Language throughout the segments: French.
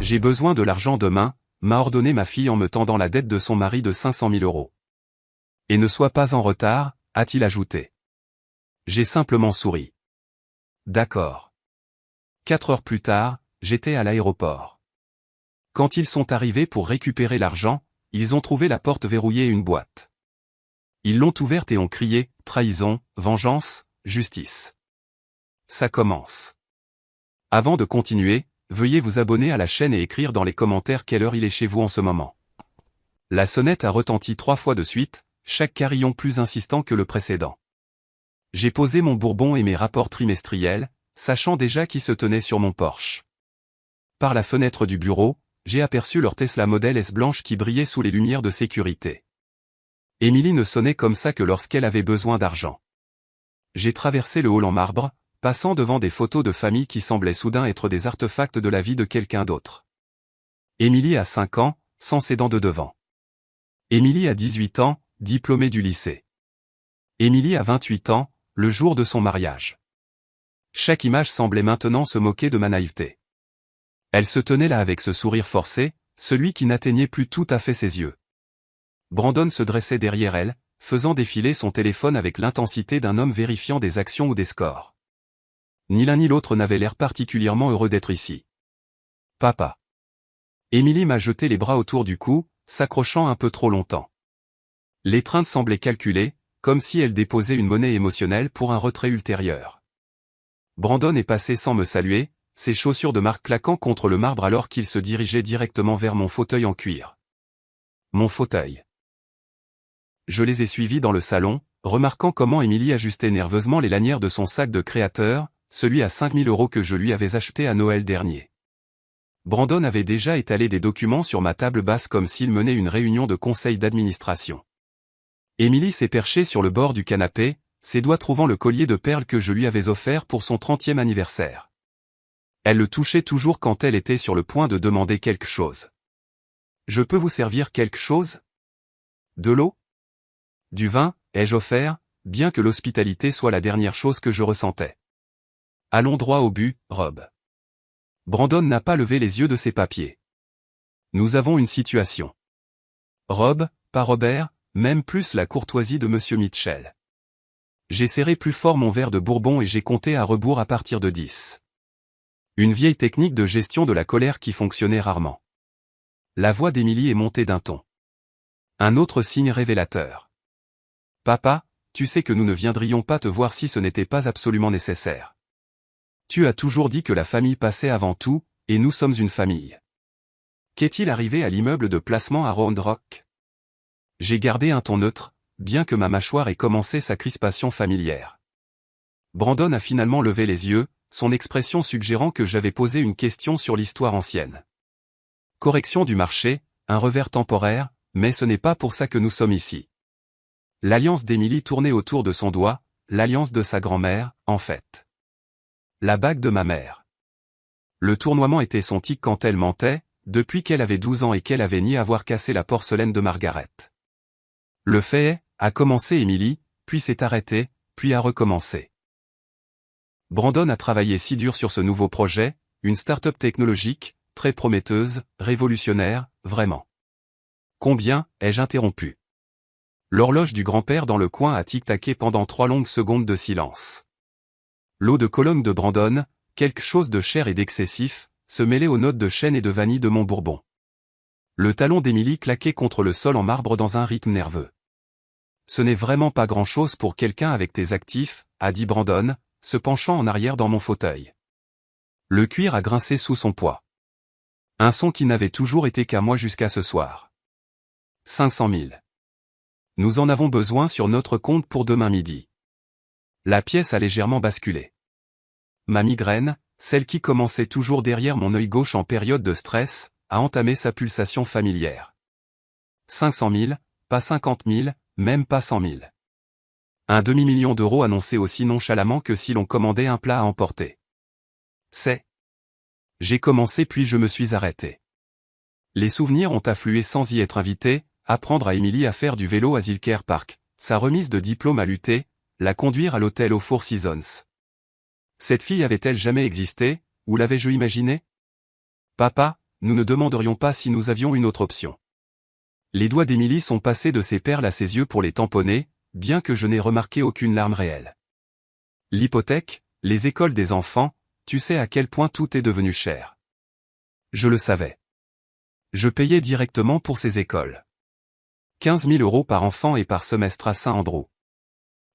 J'ai besoin de l'argent demain, m'a ordonné ma fille en me tendant la dette de son mari de 500 000 euros. Et ne sois pas en retard, a-t-il ajouté. J'ai simplement souri. D'accord. 4 heures plus tard, j'étais à l'aéroport. Quand ils sont arrivés pour récupérer l'argent, ils ont trouvé la porte verrouillée et une boîte. Ils l'ont ouverte et ont crié « Trahison, vengeance, justice ». Ça commence. Avant de continuer, veuillez vous abonner à la chaîne et écrire dans les commentaires quelle heure il est chez vous en ce moment. La sonnette a retenti 3 fois de suite, chaque carillon plus insistant que le précédent. J'ai posé mon bourbon et mes rapports trimestriels, sachant déjà qui se tenait sur mon Porsche. Par la fenêtre du bureau, j'ai aperçu leur Tesla Model S blanche qui brillait sous les lumières de sécurité. Émilie ne sonnait comme ça que lorsqu'elle avait besoin d'argent. J'ai traversé le hall en marbre, passant devant des photos de famille qui semblaient soudain être des artefacts de la vie de quelqu'un d'autre. Émilie a 5 ans, sans ses dents de devant. Émilie a 18 ans, diplômée du lycée. Émilie a 28 ans, le jour de son mariage. Chaque image semblait maintenant se moquer de ma naïveté. Elle se tenait là avec ce sourire forcé, celui qui n'atteignait plus tout à fait ses yeux. Brandon se dressait derrière elle, faisant défiler son téléphone avec l'intensité d'un homme vérifiant des actions ou des scores. Ni l'un ni l'autre n'avait l'air particulièrement heureux d'être ici. Papa. Émilie m'a jeté les bras autour du cou, s'accrochant un peu trop longtemps. L'étreinte semblait calculée, comme si elle déposait une monnaie émotionnelle pour un retrait ultérieur. Brandon est passé sans me saluer, ses chaussures de marque claquant contre le marbre alors qu'il se dirigeait directement vers mon fauteuil en cuir. Mon fauteuil. Je les ai suivis dans le salon, remarquant comment Émilie ajustait nerveusement les lanières de son sac de créateur, celui à 5 000 € que je lui avais acheté à Noël dernier. Brandon avait déjà étalé des documents sur ma table basse comme s'il menait une réunion de conseil d'administration. Émilie s'est perchée sur le bord du canapé, ses doigts trouvant le collier de perles que je lui avais offert pour son 30e anniversaire. Elle le touchait toujours quand elle était sur le point de demander quelque chose. « Je peux vous servir quelque chose ? De l'eau ? Du vin, ai-je offert, bien que l'hospitalité soit la dernière chose que je ressentais. Allons droit au but, Rob. » Brandon n'a pas levé les yeux de ses papiers. Nous avons une situation. Rob, pas Robert, même plus la courtoisie de Monsieur Mitchell. J'ai serré plus fort mon verre de bourbon et j'ai compté à rebours à partir de 10. Une vieille technique de gestion de la colère qui fonctionnait rarement. La voix d'Émilie est montée d'un ton. Un autre signe révélateur. Papa, tu sais que nous ne viendrions pas te voir si ce n'était pas absolument nécessaire. Tu as toujours dit que la famille passait avant tout, et nous sommes une famille. Qu'est-il arrivé à l'immeuble de placement à Round Rock? J'ai gardé un ton neutre, bien que ma mâchoire ait commencé sa crispation familière. Brandon a finalement levé les yeux, son expression suggérant que j'avais posé une question sur l'histoire ancienne. Correction du marché, un revers temporaire, mais ce n'est pas pour ça que nous sommes ici. L'alliance d'Émilie tournait autour de son doigt, l'alliance de sa grand-mère, en fait. La bague de ma mère. Le tournoiement était son tic quand elle mentait, depuis qu'elle avait 12 ans et qu'elle avait nié avoir cassé la porcelaine de Margaret. Le fait a commencé Émilie, puis s'est arrêté, puis a recommencé. Brandon a travaillé si dur sur ce nouveau projet, une start-up technologique, très prometteuse, révolutionnaire, vraiment. Combien, ai-je interrompu? L'horloge du grand-père dans le coin a tic-taqué pendant 3 longues secondes de silence. L'eau de Cologne de Brandon, quelque chose de cher et d'excessif, se mêlait aux notes de chêne et de vanille de mon bourbon. Le talon d'Émilie claquait contre le sol en marbre dans un rythme nerveux. Ce n'est vraiment pas grand-chose pour quelqu'un avec tes actifs, a dit Brandon, se penchant en arrière dans mon fauteuil. Le cuir a grincé sous son poids. Un son qui n'avait toujours été qu'à moi jusqu'à ce soir. 500 000. Nous en avons besoin sur notre compte pour demain midi. La pièce a légèrement basculé. Ma migraine, celle qui commençait toujours derrière mon œil gauche en période de stress, a entamé sa pulsation familière. 500 000, pas 50 000, même pas 100 000. Un demi-million d'euros annoncé aussi nonchalamment que si l'on commandait un plat à emporter. C'est. J'ai commencé puis je me suis arrêté. Les souvenirs ont afflué sans y être invité, apprendre à Émilie à faire du vélo à Zilker Park, sa remise de diplôme à l'UT, la conduire à l'hôtel aux Four Seasons. Cette fille avait-elle jamais existé, ou l'avais-je imaginé? Papa, nous ne demanderions pas si nous avions une autre option. Les doigts d'Émilie sont passés de ses perles à ses yeux pour les tamponner, bien que je n'ai remarqué aucune larme réelle. L'hypothèque, les écoles des enfants, tu sais à quel point tout est devenu cher. Je le savais. Je payais directement pour ces écoles. 15 000 € par enfant et par semestre à Saint-Andrew.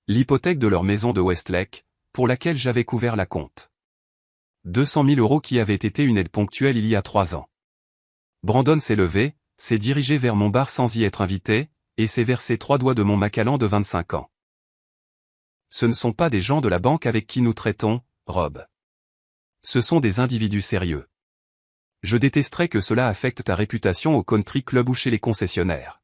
L'hypothèque de leur maison de Westlake, pour laquelle j'avais couvert la compte. 200 000 € qui avait été une aide ponctuelle il y a 3 ans. Brandon s'est levé, s'est dirigé vers mon bar sans y être invité, et s'est versé 3 doigts de mon Macallan de 25 ans. Ce ne sont pas des gens de la banque avec qui nous traitons, Rob. Ce sont des individus sérieux. Je détesterais que cela affecte ta réputation au country club ou chez les concessionnaires.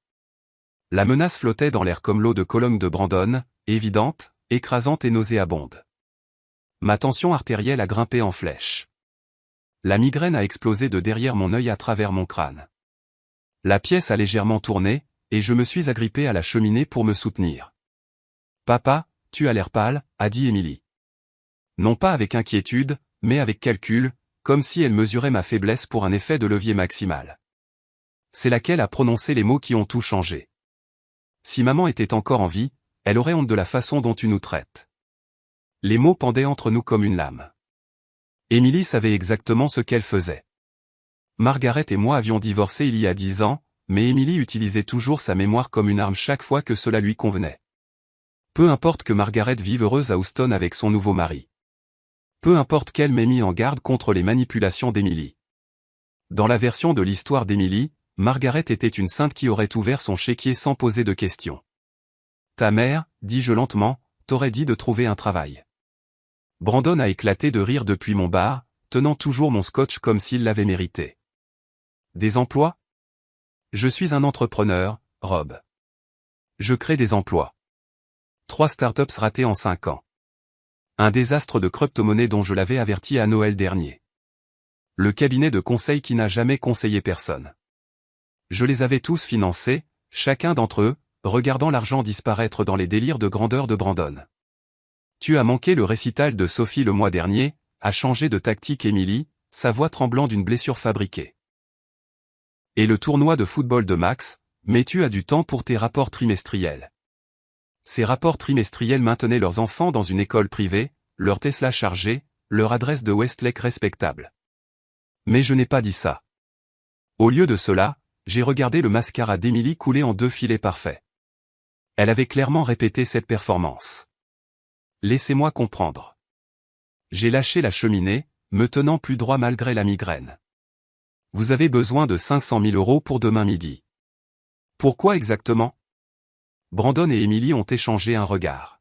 La menace flottait dans l'air comme l'eau de Cologne de Brandon, évidente, écrasante et nauséabonde. Ma tension artérielle a grimpé en flèche. La migraine a explosé de derrière mon œil à travers mon crâne. La pièce a légèrement tourné, et je me suis agrippé à la cheminée pour me soutenir. « Papa, tu as l'air pâle », a dit Émilie. Non pas avec inquiétude, mais avec calcul, comme si elle mesurait ma faiblesse pour un effet de levier maximal. C'est laquelle a prononcé les mots qui ont tout changé. Si maman était encore en vie, elle aurait honte de la façon dont tu nous traites. Les mots pendaient entre nous comme une lame. Émilie savait exactement ce qu'elle faisait. Margaret et moi avions divorcé il y a 10 ans, mais Émilie utilisait toujours sa mémoire comme une arme chaque fois que cela lui convenait. Peu importe que Margaret vive heureuse à Houston avec son nouveau mari. Peu importe qu'elle m'ait mis en garde contre les manipulations d'Émilie. Dans la version de l'histoire d'Émilie, Margaret était une sainte qui aurait ouvert son chéquier sans poser de questions. Ta mère, dis-je lentement, t'aurait dit de trouver un travail. Brandon a éclaté de rire depuis mon bar, tenant toujours mon scotch comme s'il l'avait mérité. Des emplois? Je suis un entrepreneur, Rob. Je crée des emplois. 3 startups ratées en 5 ans. Un désastre de crypto-monnaie dont je l'avais averti à Noël dernier. Le cabinet de conseil qui n'a jamais conseillé personne. Je les avais tous financés, chacun d'entre eux, regardant l'argent disparaître dans les délires de grandeur de Brandon. Tu as manqué le récital de Sophie le mois dernier, a changé de tactique Émilie, sa voix tremblant d'une blessure fabriquée. Et le tournoi de football de Max, mais tu as du temps pour tes rapports trimestriels. Ces rapports trimestriels maintenaient leurs enfants dans une école privée, leur Tesla chargé, leur adresse de Westlake respectable. Mais je n'ai pas dit ça. Au lieu de cela, j'ai regardé le mascara d'Émilie couler en 2 filets parfaits. Elle avait clairement répété cette performance. Laissez-moi comprendre. J'ai lâché la cheminée, me tenant plus droit malgré la migraine. Vous avez besoin de 500 000 € pour demain midi. Pourquoi exactement? Brandon et Émilie ont échangé un regard.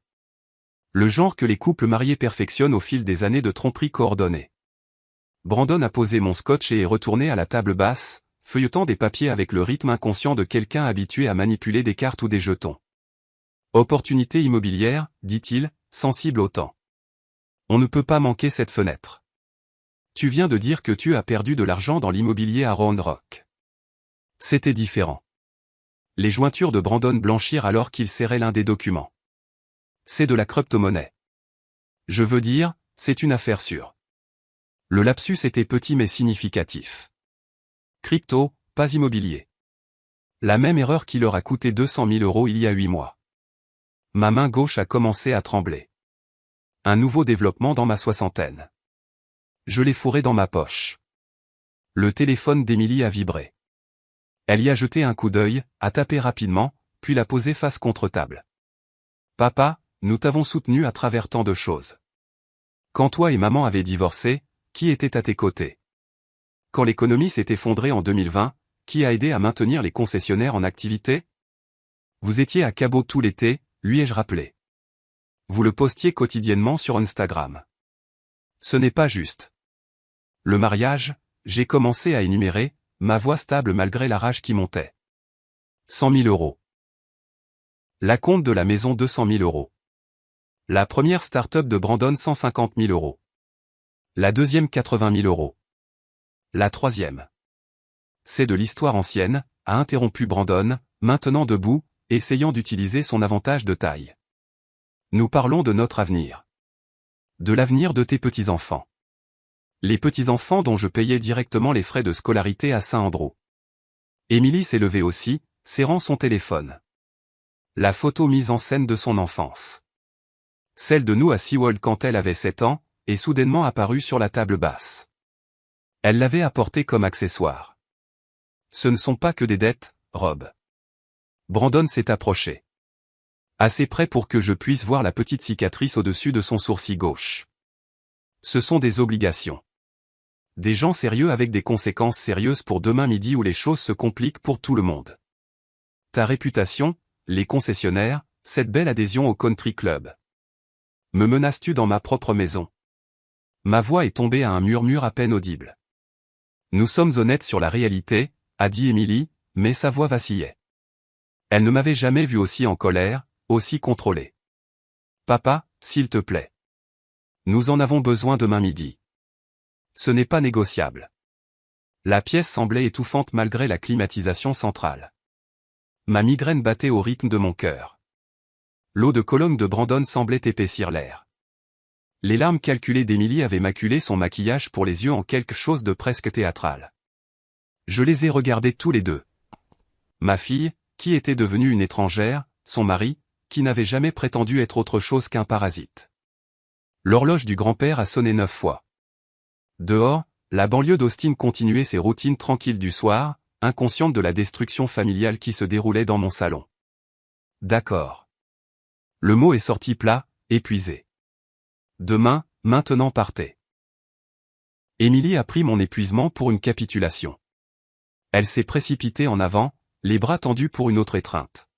Le genre que les couples mariés perfectionnent au fil des années de tromperie coordonnée. Brandon a posé mon scotch et est retourné à la table basse, feuilletant des papiers avec le rythme inconscient de quelqu'un habitué à manipuler des cartes ou des jetons. Opportunité immobilière, dit-il, sensible au temps. On ne peut pas manquer cette fenêtre. Tu viens de dire que tu as perdu de l'argent dans l'immobilier à Round Rock. C'était différent. Les jointures de Brandon blanchirent alors qu'il serrait l'un des documents. C'est de la crypto-monnaie. Je veux dire, c'est une affaire sûre. Le lapsus était petit mais significatif. Crypto, pas immobilier. La même erreur qui leur a coûté 200 000 € il y a 8 mois. Ma main gauche a commencé à trembler. Un nouveau développement dans ma soixantaine. Je l'ai fourré dans ma poche. Le téléphone d'Émilie a vibré. Elle y a jeté un coup d'œil, a tapé rapidement, puis l'a posé face contre table. Papa, nous t'avons soutenu à travers tant de choses. Quand toi et maman avaient divorcé, qui était à tes côtés? Quand l'économie s'est effondrée en 2020, qui a aidé à maintenir les concessionnaires en activité? Vous étiez à Cabo tout l'été, lui ai-je rappelé. Vous le postiez quotidiennement sur Instagram. Ce n'est pas juste. Le mariage, j'ai commencé à énumérer, ma voix stable malgré la rage qui montait. 100 000 €. La compte de la maison 200 000 €. La première start-up de Brandon 150 000 €. La deuxième 80 000 €. La troisième. C'est de l'histoire ancienne, a interrompu Brandon, maintenant debout, essayant d'utiliser son avantage de taille. Nous parlons de notre avenir. De l'avenir de tes petits-enfants. Les petits-enfants dont je payais directement les frais de scolarité à Saint-Andrew. Émilie s'est levée aussi, serrant son téléphone. La photo mise en scène de son enfance. Celle de nous à SeaWorld quand elle avait 7 ans, est soudainement apparue sur la table basse. Elle l'avait apportée comme accessoire. Ce ne sont pas que des dettes, Rob. Brandon s'est approché. Assez près pour que je puisse voir la petite cicatrice au-dessus de son sourcil gauche. Ce sont des obligations. Des gens sérieux avec des conséquences sérieuses pour demain midi où les choses se compliquent pour tout le monde. Ta réputation, les concessionnaires, cette belle adhésion au country club. Me menaces-tu dans ma propre maison? Ma voix est tombée à un murmure à peine audible. Nous sommes honnêtes sur la réalité, a dit Émilie, mais sa voix vacillait. Elle ne m'avait jamais vu aussi en colère, aussi contrôlée. Papa, s'il te plaît. Nous en avons besoin demain midi. Ce n'est pas négociable. La pièce semblait étouffante malgré la climatisation centrale. Ma migraine battait au rythme de mon cœur. L'eau de Cologne de Brandon semblait épaissir l'air. Les larmes calculées d'Émilie avaient maculé son maquillage pour les yeux en quelque chose de presque théâtral. Je les ai regardés tous les deux. Ma fille, qui était devenue une étrangère, son mari, qui n'avait jamais prétendu être autre chose qu'un parasite. L'horloge du grand-père a sonné 9 fois. Dehors, la banlieue d'Austin continuait ses routines tranquilles du soir, inconsciente de la destruction familiale qui se déroulait dans mon salon. D'accord. Le mot est sorti plat, épuisé. Demain, maintenant partez. Émilie a pris mon épuisement pour une capitulation. Elle s'est précipitée en avant, les bras tendus pour une autre étreinte.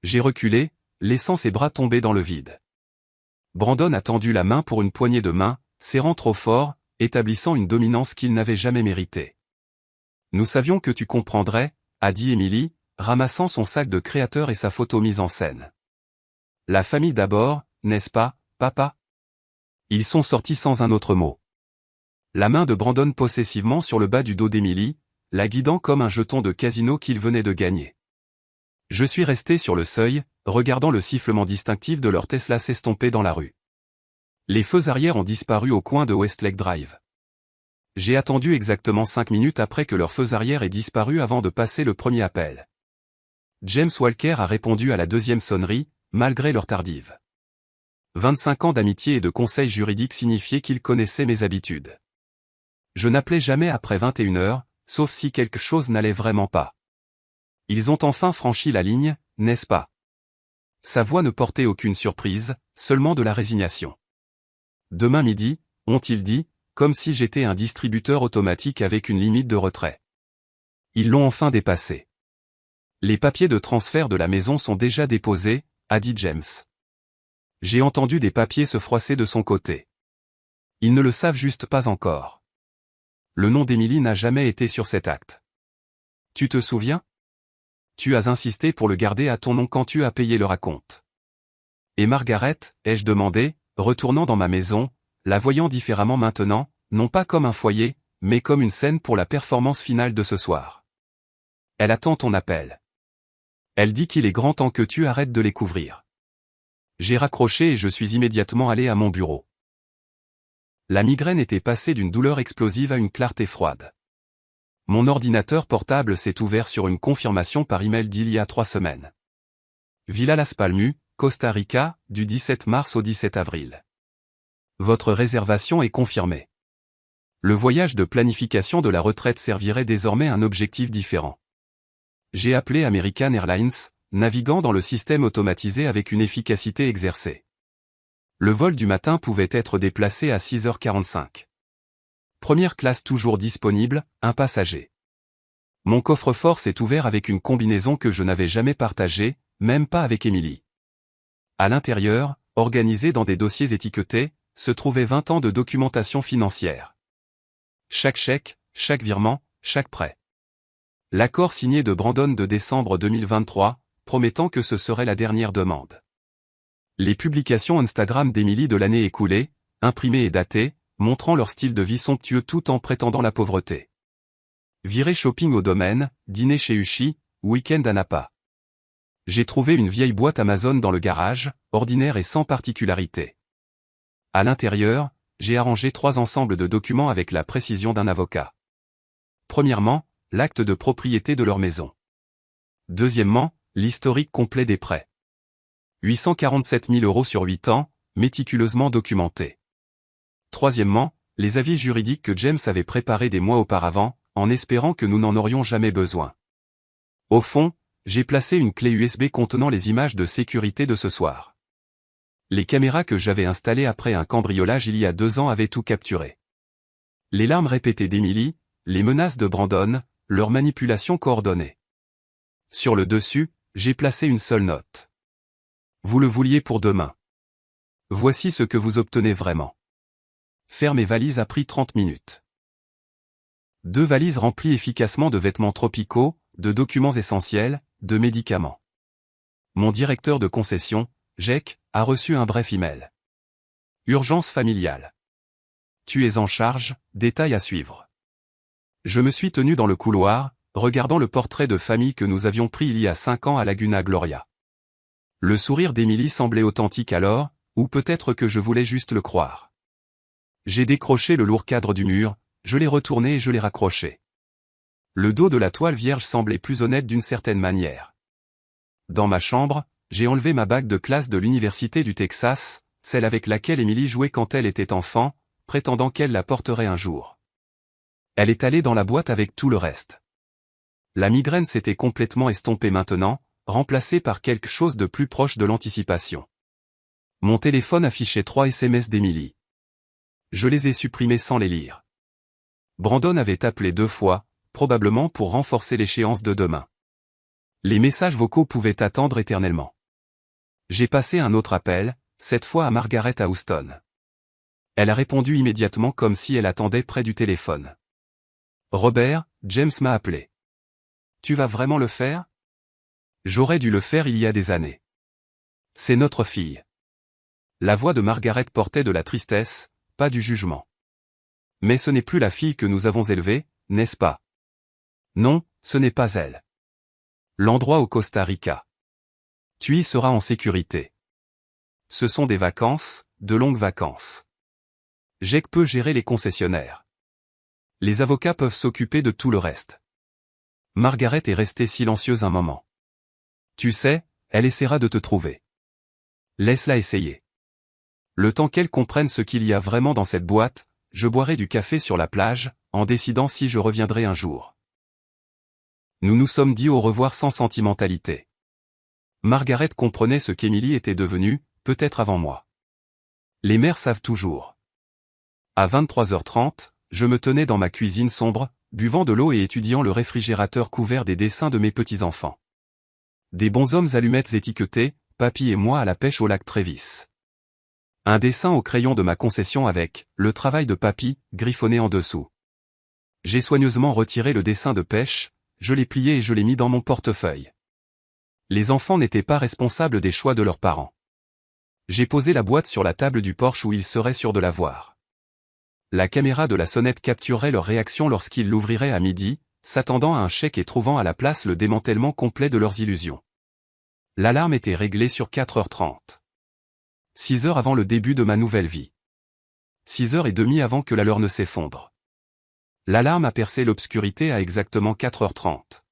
J'ai reculé, laissant ses bras tomber dans le vide. Brandon a tendu la main pour une poignée de main, serrant trop fort, établissant une dominance qu'il n'avait jamais méritée. Nous savions que tu comprendrais, a dit Émilie, ramassant son sac de créateur et sa photo mise en scène. La famille d'abord, n'est-ce pas, papa? Ils sont sortis sans un autre mot. La main de Brandon possessivement sur le bas du dos d'Émilie, la guidant comme un jeton de casino qu'il venait de gagner. Je suis resté sur le seuil, regardant le sifflement distinctif de leur Tesla s'estomper dans la rue. Les feux arrière ont disparu au coin de Westlake Drive. J'ai attendu exactement 5 minutes après que leur feux arrière ait disparu avant de passer le premier appel. James Walker a répondu à la deuxième sonnerie, malgré leur tardive. 25 ans d'amitié et de conseils juridiques signifiaient qu'il connaissait mes habitudes. Je n'appelais jamais après 21h, sauf si quelque chose n'allait vraiment pas. Ils ont enfin franchi la ligne, n'est-ce pas? Sa voix ne portait aucune surprise, seulement de la résignation. Demain midi, ont-ils dit, comme si j'étais un distributeur automatique avec une limite de retrait. Ils l'ont enfin dépassé. Les papiers de transfert de la maison sont déjà déposés, a dit James. J'ai entendu des papiers se froisser de son côté. Ils ne le savent juste pas encore. Le nom d'Émilie n'a jamais été sur cet acte. Tu te souviens? Tu as insisté pour le garder à ton nom quand tu as payé le raconte. Et Margaret, ai-je demandé, retournant dans ma maison, la voyant différemment maintenant, non pas comme un foyer, mais comme une scène pour la performance finale de ce soir. Elle attend ton appel. Elle dit qu'il est grand temps que tu arrêtes de les couvrir. J'ai raccroché et je suis immédiatement allé à mon bureau. La migraine était passée d'une douleur explosive à une clarté froide. Mon ordinateur portable s'est ouvert sur une confirmation par email d'il y a 3 semaines. Villa Las Palmas, Costa Rica, du 17 mars au 17 avril. Votre réservation est confirmée. Le voyage de planification de la retraite servirait désormais un objectif différent. J'ai appelé American Airlines, naviguant dans le système automatisé avec une efficacité exercée. Le vol du matin pouvait être déplacé à 6h45. Première classe toujours disponible, un passager. Mon coffre-fort s'est ouvert avec une combinaison que je n'avais jamais partagée, même pas avec Émilie. À l'intérieur, organisé dans des dossiers étiquetés, se trouvaient 20 ans de documentation financière. Chaque chèque, chaque virement, chaque prêt. L'accord signé de Brandon de décembre 2023, promettant que ce serait la dernière demande. Les publications Instagram d'Émilie de l'année écoulée, imprimées et datées, montrant leur style de vie somptueux tout en prétendant la pauvreté. Virée shopping au domaine, dîner chez Uchi, week-end à Napa. J'ai trouvé une vieille boîte Amazon dans le garage, ordinaire et sans particularité. À l'intérieur, j'ai arrangé 3 ensembles de documents avec la précision d'un avocat. Premièrement, l'acte de propriété de leur maison. Deuxièmement, l'historique complet des prêts. 847 000 € sur 8 ans, méticuleusement documenté. Troisièmement, les avis juridiques que James avait préparés des mois auparavant, en espérant que nous n'en aurions jamais besoin. Au fond, j'ai placé une clé USB contenant les images de sécurité de ce soir. Les caméras que j'avais installées après un cambriolage il y a 2 ans avaient tout capturé. Les larmes répétées d'Emily, les menaces de Brandon, leur manipulation coordonnée. Sur le dessus, j'ai placé une seule note. Vous le vouliez pour demain. Voici ce que vous obtenez vraiment. Faire mes valises a pris 30 minutes. 2 valises remplies efficacement de vêtements tropicaux, de documents essentiels, de médicaments. Mon directeur de concession, Jake, a reçu un bref email. Urgence familiale. Tu es en charge, détail à suivre. Je me suis tenu dans le couloir, regardant le portrait de famille que nous avions pris il y a 5 ans à Laguna Gloria. Le sourire d'Emily semblait authentique alors, ou peut-être que je voulais juste le croire. J'ai décroché le lourd cadre du mur, je l'ai retourné et je l'ai raccroché. Le dos de la toile vierge semblait plus honnête d'une certaine manière. Dans ma chambre, j'ai enlevé ma bague de classe de l'Université du Texas, celle avec laquelle Emily jouait quand elle était enfant, prétendant qu'elle la porterait un jour. Elle est allée dans la boîte avec tout le reste. La migraine s'était complètement estompée maintenant, remplacée par quelque chose de plus proche de l'anticipation. Mon téléphone affichait 3 SMS d'Emily. Je les ai supprimés sans les lire. Brandon avait appelé 2 fois, probablement pour renforcer l'échéance de demain. Les messages vocaux pouvaient attendre éternellement. J'ai passé un autre appel, cette fois à Margaret à Houston. Elle a répondu immédiatement comme si elle attendait près du téléphone. Robert, James m'a appelé. Tu vas vraiment le faire? J'aurais dû le faire il y a des années. C'est notre fille. La voix de Margaret portait de la tristesse, pas du jugement. Mais ce n'est plus la fille que nous avons élevée, n'est-ce pas? Non, ce n'est pas elle. L'endroit au Costa Rica. Tu y seras en sécurité. Ce sont des vacances, de longues vacances. Jake peut gérer les concessionnaires. Les avocats peuvent s'occuper de tout le reste. Margaret est restée silencieuse un moment. Tu sais, elle essaiera de te trouver. Laisse-la essayer. Le temps qu'elle comprenne ce qu'il y a vraiment dans cette boîte, je boirai du café sur la plage, en décidant si je reviendrai un jour. Nous nous sommes dit au revoir sans sentimentalité. Margaret comprenait ce qu'Emily était devenue, peut-être avant moi. Les mères savent toujours. À 23h30, je me tenais dans ma cuisine sombre, buvant de l'eau et étudiant le réfrigérateur couvert des dessins de mes petits-enfants. Des bonshommes allumettes étiquetés, Papy et moi à la pêche au lac Travis. Un dessin au crayon de ma concession avec « Le travail de Papy » griffonné en dessous. J'ai soigneusement retiré le dessin de pêche, je l'ai plié et je l'ai mis dans mon portefeuille. Les enfants n'étaient pas responsables des choix de leurs parents. J'ai posé la boîte sur la table du porche où ils seraient sûrs de la voir. La caméra de la sonnette capturerait leur réaction lorsqu'ils l'ouvriraient à midi, s'attendant à un chèque et trouvant à la place le démantèlement complet de leurs illusions. L'alarme était réglée sur 4h30. 6 heures avant le début de ma nouvelle vie. 6h30 avant que la leur ne s'effondre. L'alarme a percé l'obscurité à exactement 4h30.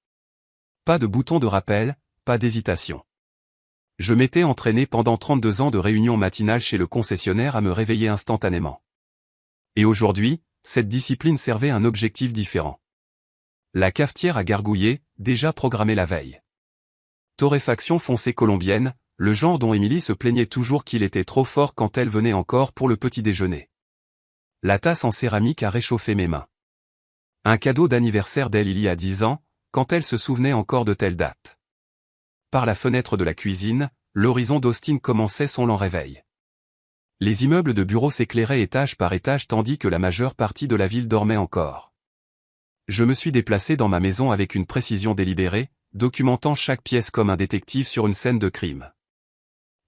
Pas de bouton de rappel, pas d'hésitation. Je m'étais entraîné pendant 32 ans de réunions matinales chez le concessionnaire à me réveiller instantanément. Et aujourd'hui, cette discipline servait un objectif différent. La cafetière a gargouillé, déjà programmée la veille. Torréfaction foncée colombienne, le genre dont Emily se plaignait toujours qu'il était trop fort quand elle venait encore pour le petit déjeuner. La tasse en céramique a réchauffé mes mains. Un cadeau d'anniversaire d'elle il y a 10 ans, quand elle se souvenait encore de telle date. Par la fenêtre de la cuisine, l'horizon d'Austin commençait son lent réveil. Les immeubles de bureaux s'éclairaient étage par étage tandis que la majeure partie de la ville dormait encore. Je me suis déplacé dans ma maison avec une précision délibérée, documentant chaque pièce comme un détective sur une scène de crime.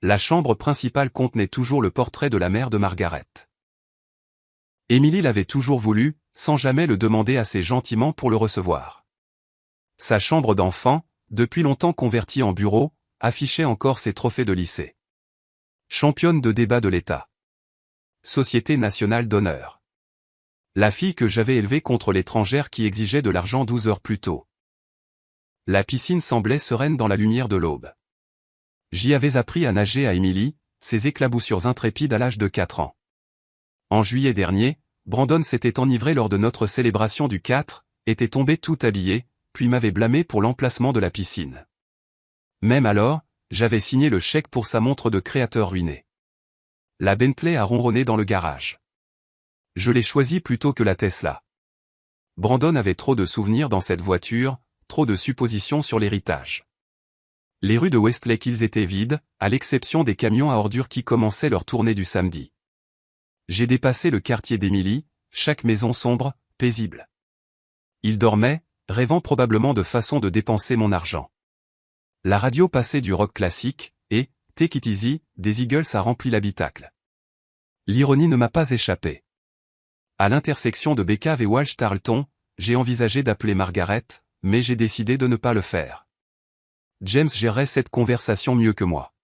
La chambre principale contenait toujours le portrait de la mère de Margaret. Emily l'avait toujours voulu, sans jamais le demander assez gentiment pour le recevoir. Sa chambre d'enfant, depuis longtemps convertie en bureau, affichait encore ses trophées de lycée. Championne de débat de l'État. Société nationale d'honneur. La fille que j'avais élevée contre l'étrangère qui exigeait de l'argent 12 heures plus tôt. La piscine semblait sereine dans la lumière de l'aube. J'y avais appris à nager à Émilie, ses éclaboussures intrépides à l'âge de 4 ans. En juillet dernier, Brandon s'était enivré lors de notre célébration du 4, était tombé tout habillé, puis m'avait blâmé pour l'emplacement de la piscine. Même alors, j'avais signé le chèque pour sa montre de créateur ruiné. La Bentley a ronronné dans le garage. Je l'ai choisie plutôt que la Tesla. Brandon avait trop de souvenirs dans cette voiture, trop de suppositions sur l'héritage. Les rues de Westlake Hills étaient vides, à l'exception des camions à ordures qui commençaient leur tournée du samedi. J'ai dépassé le quartier d'Émilie, chaque maison sombre, paisible. Il dormait, rêvant probablement de façon de dépenser mon argent. La radio passait du rock classique, et, Take It Easy, des Eagles a rempli l'habitacle. L'ironie ne m'a pas échappé. À l'intersection de Bécave et Walsh Tarleton, j'ai envisagé d'appeler Margaret, mais j'ai décidé de ne pas le faire. James gérait cette conversation mieux que moi.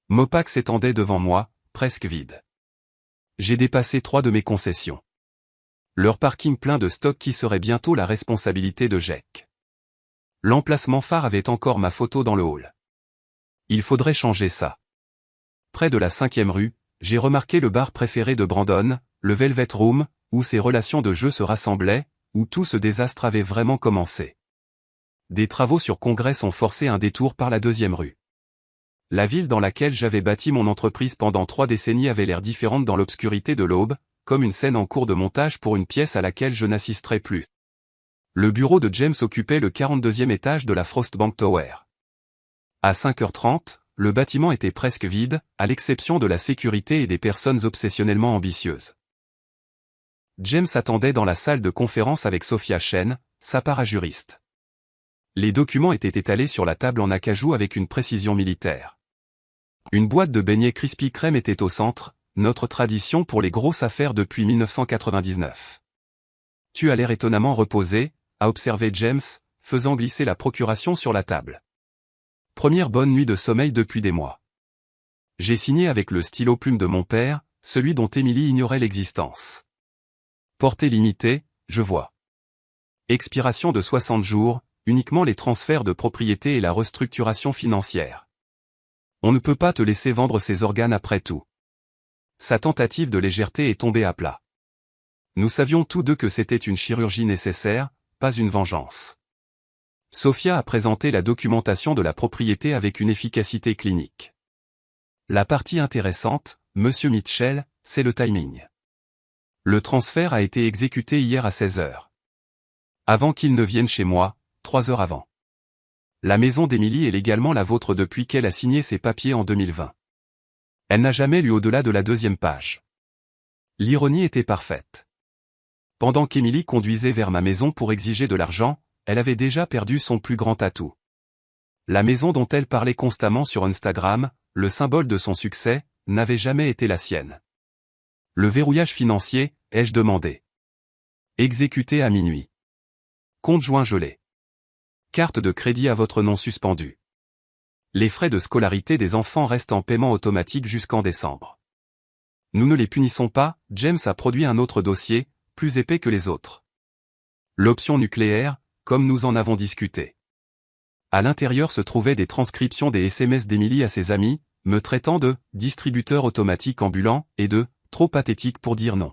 Mopac s'étendait devant moi, presque vide. J'ai dépassé 3 de mes concessions. Leur parking plein de stock qui serait bientôt la responsabilité de Jack. L'emplacement phare avait encore ma photo dans le hall. Il faudrait changer ça. Près de la 5e rue, j'ai remarqué le bar préféré de Brandon, le Velvet Room, où ses relations de jeu se rassemblaient, où tout ce désastre avait vraiment commencé. Des travaux sur Congress ont forcé un détour par la 2e rue. La ville dans laquelle j'avais bâti mon entreprise pendant 3 décennies avait l'air différente dans l'obscurité de l'aube, comme une scène en cours de montage pour une pièce à laquelle je n'assisterai plus. Le bureau de James occupait le 42e étage de la Frostbank Tower. À 5h30, le bâtiment était presque vide, à l'exception de la sécurité et des personnes obsessionnellement ambitieuses. James attendait dans la salle de conférence avec Sophia Chen, sa parajuriste. Les documents étaient étalés sur la table en acajou avec une précision militaire. Une boîte de beignets Krispy Kreme était au centre, notre tradition pour les grosses affaires depuis 1999. Tu as l'air étonnamment reposé, a observé James, faisant glisser la procuration sur la table. Première bonne nuit de sommeil depuis des mois. J'ai signé avec le stylo plume de mon père, celui dont Émilie ignorait l'existence. Portée limitée, je vois. Expiration de 60 jours, uniquement les transferts de propriété et la restructuration financière. On ne peut pas te laisser vendre ses organes après tout. Sa tentative de légèreté est tombée à plat. Nous savions tous deux que c'était une chirurgie nécessaire, pas une vengeance. Sophia a présenté la documentation de la propriété avec une efficacité clinique. La partie intéressante, Monsieur Mitchell, c'est le timing. Le transfert a été exécuté hier à 16h. Avant qu'il ne vienne chez moi, 3 heures avant. La maison d'Émilie est légalement la vôtre depuis qu'elle a signé ses papiers en 2020. Elle n'a jamais lu au-delà de la 2e page. L'ironie était parfaite. Pendant qu'Émilie conduisait vers ma maison pour exiger de l'argent, elle avait déjà perdu son plus grand atout. La maison dont elle parlait constamment sur Instagram, le symbole de son succès, n'avait jamais été la sienne. Le verrouillage financier, ai-je demandé. Exécuté à minuit. Compte joint gelé. Carte de crédit à votre nom suspendue. Les frais de scolarité des enfants restent en paiement automatique jusqu'en décembre. Nous ne les punissons pas, James a produit un autre dossier, plus épais que les autres. L'option nucléaire, comme nous en avons discuté. À l'intérieur se trouvaient des transcriptions des SMS d'Émilie à ses amis, me traitant de « distributeur automatique ambulant » et de « trop pathétique pour dire non ».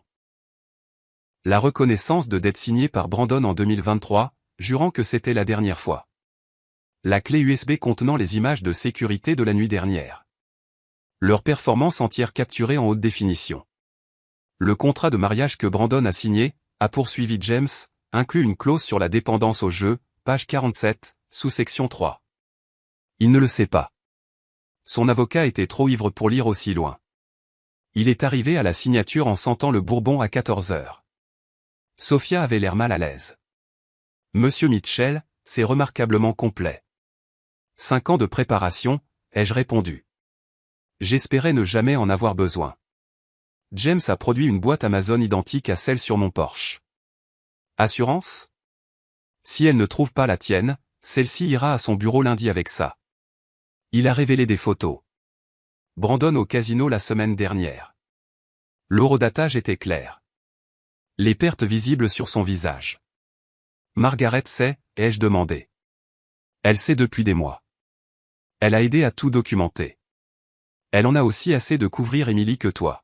La reconnaissance de dette signée par Brandon en 2023, jurant que c'était la dernière fois. La clé USB contenant les images de sécurité de la nuit dernière. Leur performance entière capturée en haute définition. Le contrat de mariage que Brandon a signé, a poursuivi James, inclut une clause sur la dépendance au jeu, page 47, sous-section 3. Il ne le sait pas. Son avocat était trop ivre pour lire aussi loin. Il est arrivé à la signature en sentant le bourbon à 14h. Sophia avait l'air mal à l'aise. Monsieur Mitchell, c'est remarquablement complet. 5 ans de préparation, ai-je répondu. J'espérais ne jamais en avoir besoin. James a produit une boîte Amazon identique à celle sur mon Porsche. Assurance? Si elle ne trouve pas la tienne, celle-ci ira à son bureau lundi avec ça. Il a révélé des photos. Brandon au casino la semaine dernière. L'horodatage était clair. Les pertes visibles sur son visage. Margaret sait, ai-je demandé. Elle sait depuis des mois. Elle a aidé à tout documenter. Elle en a aussi assez de couvrir Emily que toi.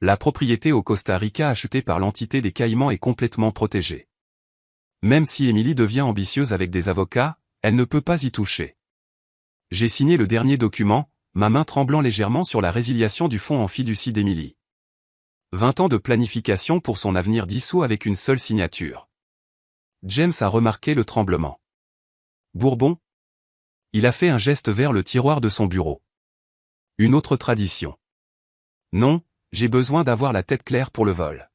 La propriété au Costa Rica achetée par l'entité des Caïmans est complètement protégée. Même si Emily devient ambitieuse avec des avocats, elle ne peut pas y toucher. J'ai signé le dernier document, ma main tremblant légèrement sur la résiliation du fonds en fiducie d'Emily. 20 ans de planification pour son avenir dissous avec une seule signature. James a remarqué le tremblement. Bourbon? Il a fait un geste vers le tiroir de son bureau. Une autre tradition. Non, j'ai besoin d'avoir la tête claire pour le vol.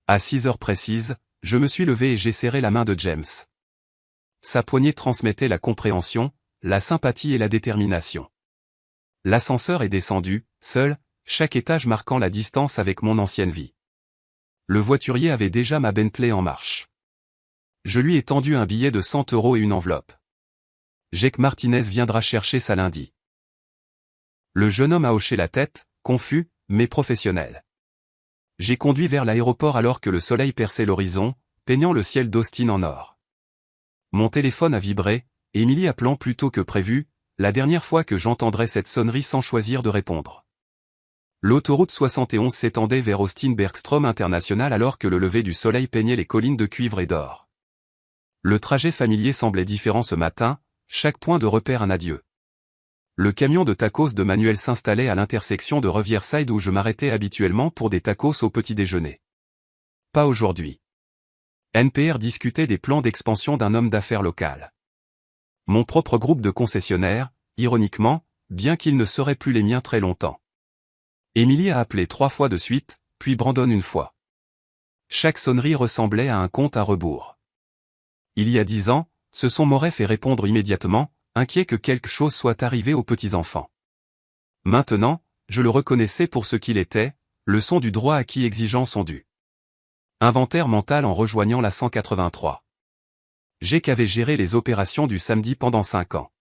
À 6 heures précises, je me suis levé et j'ai serré la main de James. Sa poignée transmettait la compréhension, la sympathie et la détermination. L'ascenseur est descendu, seul, chaque étage marquant la distance avec mon ancienne vie. Le voiturier avait déjà ma Bentley en marche. Je lui ai tendu un billet de 100 € et une enveloppe. Jake Martinez viendra chercher ça lundi. Le jeune homme a hoché la tête, confus, mais professionnel. J'ai conduit vers l'aéroport alors que le soleil perçait l'horizon, peignant le ciel d'Austin en or. Mon téléphone a vibré, Emily appelant plus tôt que prévu, la dernière fois que j'entendrais cette sonnerie sans choisir de répondre. L'autoroute 71 s'étendait vers Austin-Bergstrom International alors que le lever du soleil peignait les collines de cuivre et d'or. Le trajet familier semblait différent ce matin, chaque point de repère un adieu. Le camion de tacos de Manuel s'installait à l'intersection de Riverside où je m'arrêtais habituellement pour des tacos au petit déjeuner. Pas aujourd'hui. NPR discutait des plans d'expansion d'un homme d'affaires local. Mon propre groupe de concessionnaires, ironiquement, bien qu'ils ne seraient plus les miens très longtemps. Emily a appelé 3 fois de suite, puis Brandon une fois. Chaque sonnerie ressemblait à un compte à rebours. Il y a 10 ans, ce son m'aurait fait répondre immédiatement, inquiet que quelque chose soit arrivé aux petits-enfants. Maintenant, je le reconnaissais pour ce qu'il était, le son du droit acquis exigeant son dû. Inventaire mental en rejoignant la 183. Jake avait géré les opérations du samedi pendant 5 ans.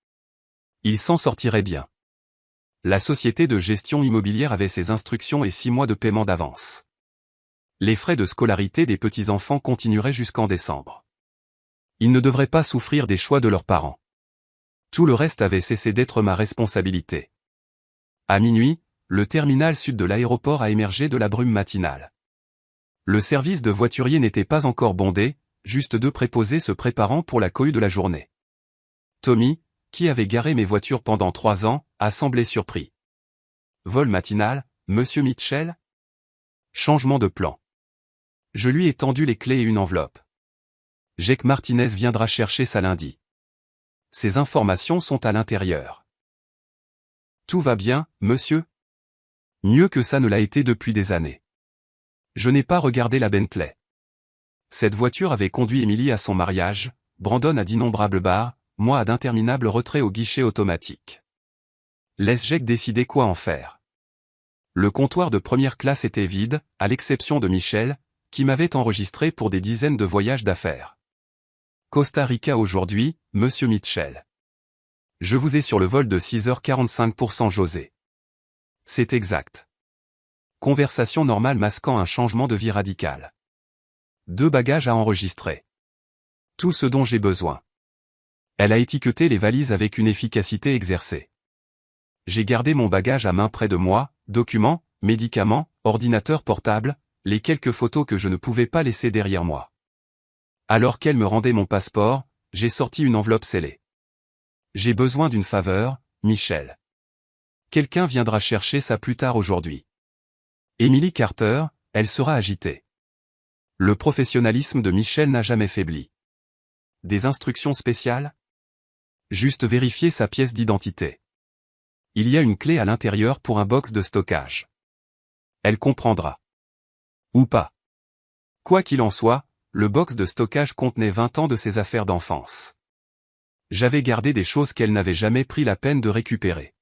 Il s'en sortirait bien. La société de gestion immobilière avait ses instructions et 6 mois de paiement d'avance. Les frais de scolarité des petits-enfants continueraient jusqu'en décembre. Ils ne devraient pas souffrir des choix de leurs parents. Tout le reste avait cessé d'être ma responsabilité. À minuit, le terminal sud de l'aéroport a émergé de la brume matinale. Le service de voiturier n'était pas encore bondé, juste 2 préposés se préparant pour la cohue de la journée. Tommy, qui avait garé mes voitures pendant 3 ans, a semblé surpris. Vol matinal, Monsieur Mitchell? Changement de plan. Je lui ai tendu les clés et une enveloppe. Jake Martinez viendra chercher ça lundi. Ces informations sont à l'intérieur. Tout va bien, monsieur? Mieux que ça ne l'a été depuis des années. Je n'ai pas regardé la Bentley. Cette voiture avait conduit Emily à son mariage, Brandon à d'innombrables bars, moi à d'interminables retraits au guichet automatique. Laisse Jake décider quoi en faire. Le comptoir de première classe était vide, à l'exception de Michel, qui m'avait enregistré pour des dizaines de voyages d'affaires. Costa Rica aujourd'hui, Monsieur Mitchell. Je vous ai sur le vol de 6h45 José. C'est exact. Conversation normale masquant un changement de vie radical. 2 bagages à enregistrer. Tout ce dont j'ai besoin. Elle a étiqueté les valises avec une efficacité exercée. J'ai gardé mon bagage à main près de moi, documents, médicaments, ordinateur portable, les quelques photos que je ne pouvais pas laisser derrière moi. Alors qu'elle me rendait mon passeport, j'ai sorti une enveloppe scellée. J'ai besoin d'une faveur, Michel. Quelqu'un viendra chercher ça plus tard aujourd'hui. Emily Carter, elle sera agitée. Le professionnalisme de Michel n'a jamais faibli. Des instructions spéciales? Juste vérifier sa pièce d'identité. Il y a une clé à l'intérieur pour un box de stockage. Elle comprendra. Ou pas. Quoi qu'il en soit, le box de stockage contenait 20 ans de ses affaires d'enfance. J'avais gardé des choses qu'elle n'avait jamais pris la peine de récupérer.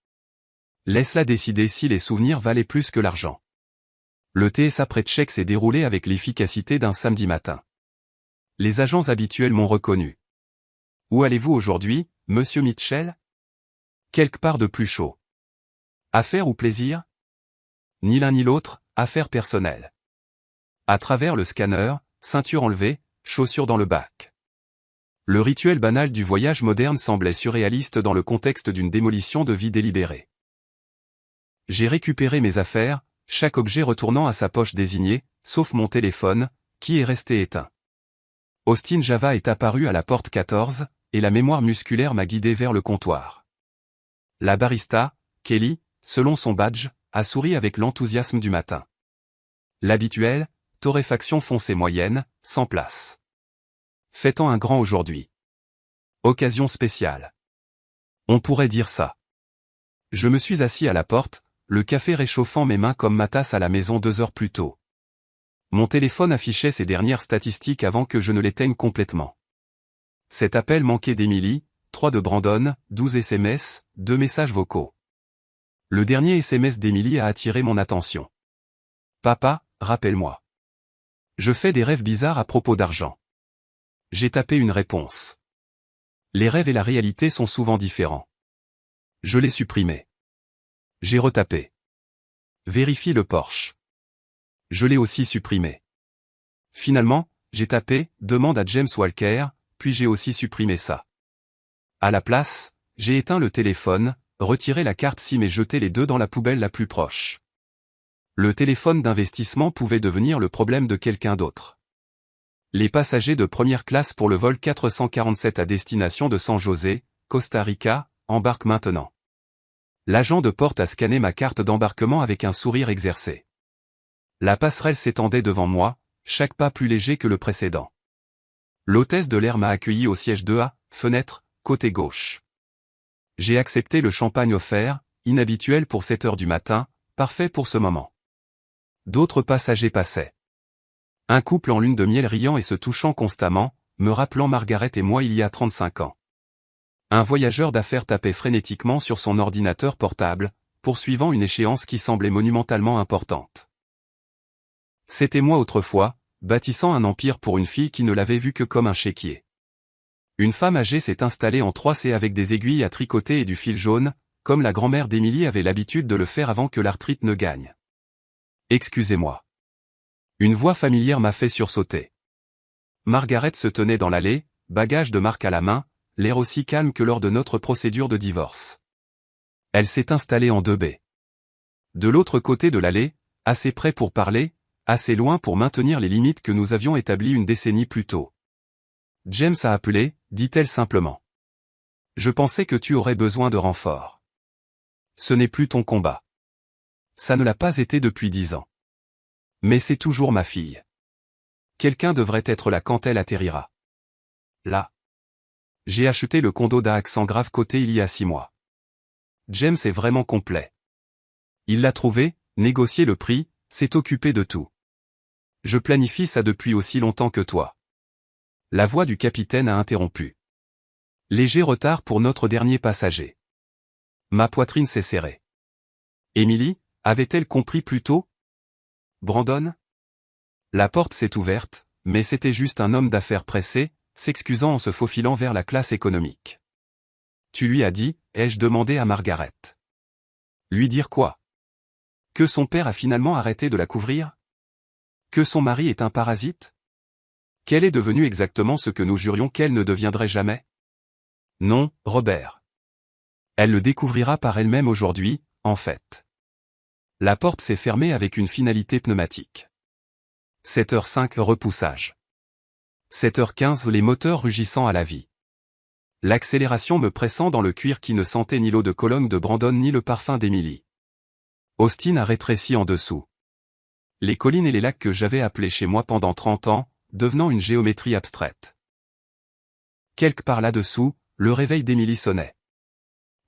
Laisse-la décider si les souvenirs valaient plus que l'argent. Le TSA pré-check s'est déroulé avec l'efficacité d'un samedi matin. Les agents habituels m'ont reconnu. Où allez-vous aujourd'hui, Monsieur Mitchell? Quelque part de plus chaud. Affaire ou plaisir? Ni l'un ni l'autre, affaires personnelles. À travers le scanner, ceinture enlevée, chaussures dans le bac. Le rituel banal du voyage moderne semblait surréaliste dans le contexte d'une démolition de vie délibérée. J'ai récupéré mes affaires, chaque objet retournant à sa poche désignée, sauf mon téléphone, qui est resté éteint. Austin Java est apparu à la porte 14, et la mémoire musculaire m'a guidé vers le comptoir. La barista, Kelly, selon son badge, a souri avec l'enthousiasme du matin. L'habituel, torréfaction foncée moyenne, sans place. Fêtant un grand aujourd'hui. Occasion spéciale. On pourrait dire ça. Je me suis assis à la porte, le café réchauffant mes mains comme ma tasse à la maison 2 heures plus tôt. Mon téléphone affichait ses dernières statistiques avant que je ne l'éteigne complètement. Cet appel manqué d'Emily, 3 de Brandon, 12 SMS, 2 messages vocaux. Le dernier SMS d'Emily a attiré mon attention. Papa, rappelle-moi. Je fais des rêves bizarres à propos d'argent. J'ai tapé une réponse. Les rêves et la réalité sont souvent différents. Je l'ai supprimé. J'ai retapé. Vérifie le Porsche. Je l'ai aussi supprimé. Finalement, j'ai tapé « Demande à James Walker », puis j'ai aussi supprimé ça. À la place, j'ai éteint le téléphone, retiré la carte SIM et jeté les deux dans la poubelle la plus proche. Le téléphone d'investissement pouvait devenir le problème de quelqu'un d'autre. Les passagers de première classe pour le vol 447 à destination de San José, Costa Rica, embarquent maintenant. L'agent de porte a scanné ma carte d'embarquement avec un sourire exercé. La passerelle s'étendait devant moi, chaque pas plus léger que le précédent. L'hôtesse de l'air m'a accueilli au siège 2A, fenêtre, côté gauche. J'ai accepté le champagne offert, inhabituel pour 7 heures du matin, parfait pour ce moment. D'autres passagers passaient. Un couple en lune de miel riant et se touchant constamment, me rappelant Margaret et moi il y a 35 ans. Un voyageur d'affaires tapait frénétiquement sur son ordinateur portable, poursuivant une échéance qui semblait monumentalement importante. C'était moi autrefois, bâtissant un empire pour une fille qui ne l'avait vu que comme un chéquier. Une femme âgée s'est installée en 3C avec des aiguilles à tricoter et du fil jaune, comme la grand-mère d'Emily avait l'habitude de le faire avant que l'arthrite ne gagne. Excusez-moi. Une voix familière m'a fait sursauter. Margaret se tenait dans l'allée, bagage de marque à la main, l'air aussi calme que lors de notre procédure de divorce. Elle s'est installée en 2B. De l'autre côté de l'allée, assez près pour parler, assez loin pour maintenir les limites que nous avions établies une décennie plus tôt. James a appelé, dit-elle simplement. Je pensais que tu aurais besoin de renfort. Ce n'est plus ton combat. Ça ne l'a pas été depuis 10 ans. Mais c'est toujours ma fille. Quelqu'un devrait être là quand elle atterrira. Là. J'ai acheté le condo d'Aix en grave côté il y a 6 mois. James est vraiment complet. Il l'a trouvé, négocié le prix, s'est occupé de tout. Je planifie ça depuis aussi longtemps que toi. La voix du capitaine a interrompu. Léger retard pour notre dernier passager. Ma poitrine s'est serrée. Emily, avait-elle compris plus tôt? Brandon? La porte s'est ouverte, mais c'était juste un homme d'affaires pressé, s'excusant en se faufilant vers la classe économique. Tu lui as dit, ai-je demandé à Margaret. Lui dire quoi? Que son père a finalement arrêté de la couvrir? Que son mari est un parasite? Qu'elle est devenue exactement ce que nous jurions qu'elle ne deviendrait jamais? Non, Robert. Elle le découvrira par elle-même aujourd'hui, en fait. La porte s'est fermée avec une finalité pneumatique. 7h05 repoussage. 7h15 les moteurs rugissant à la vie. L'accélération me pressant dans le cuir qui ne sentait ni l'eau de Cologne de Brandon ni le parfum d'Emily. Austin a rétréci en dessous. Les collines et les lacs que j'avais appelés chez moi pendant 30 ans, devenant une géométrie abstraite. Quelque part là-dessous, le réveil d'Emily sonnait.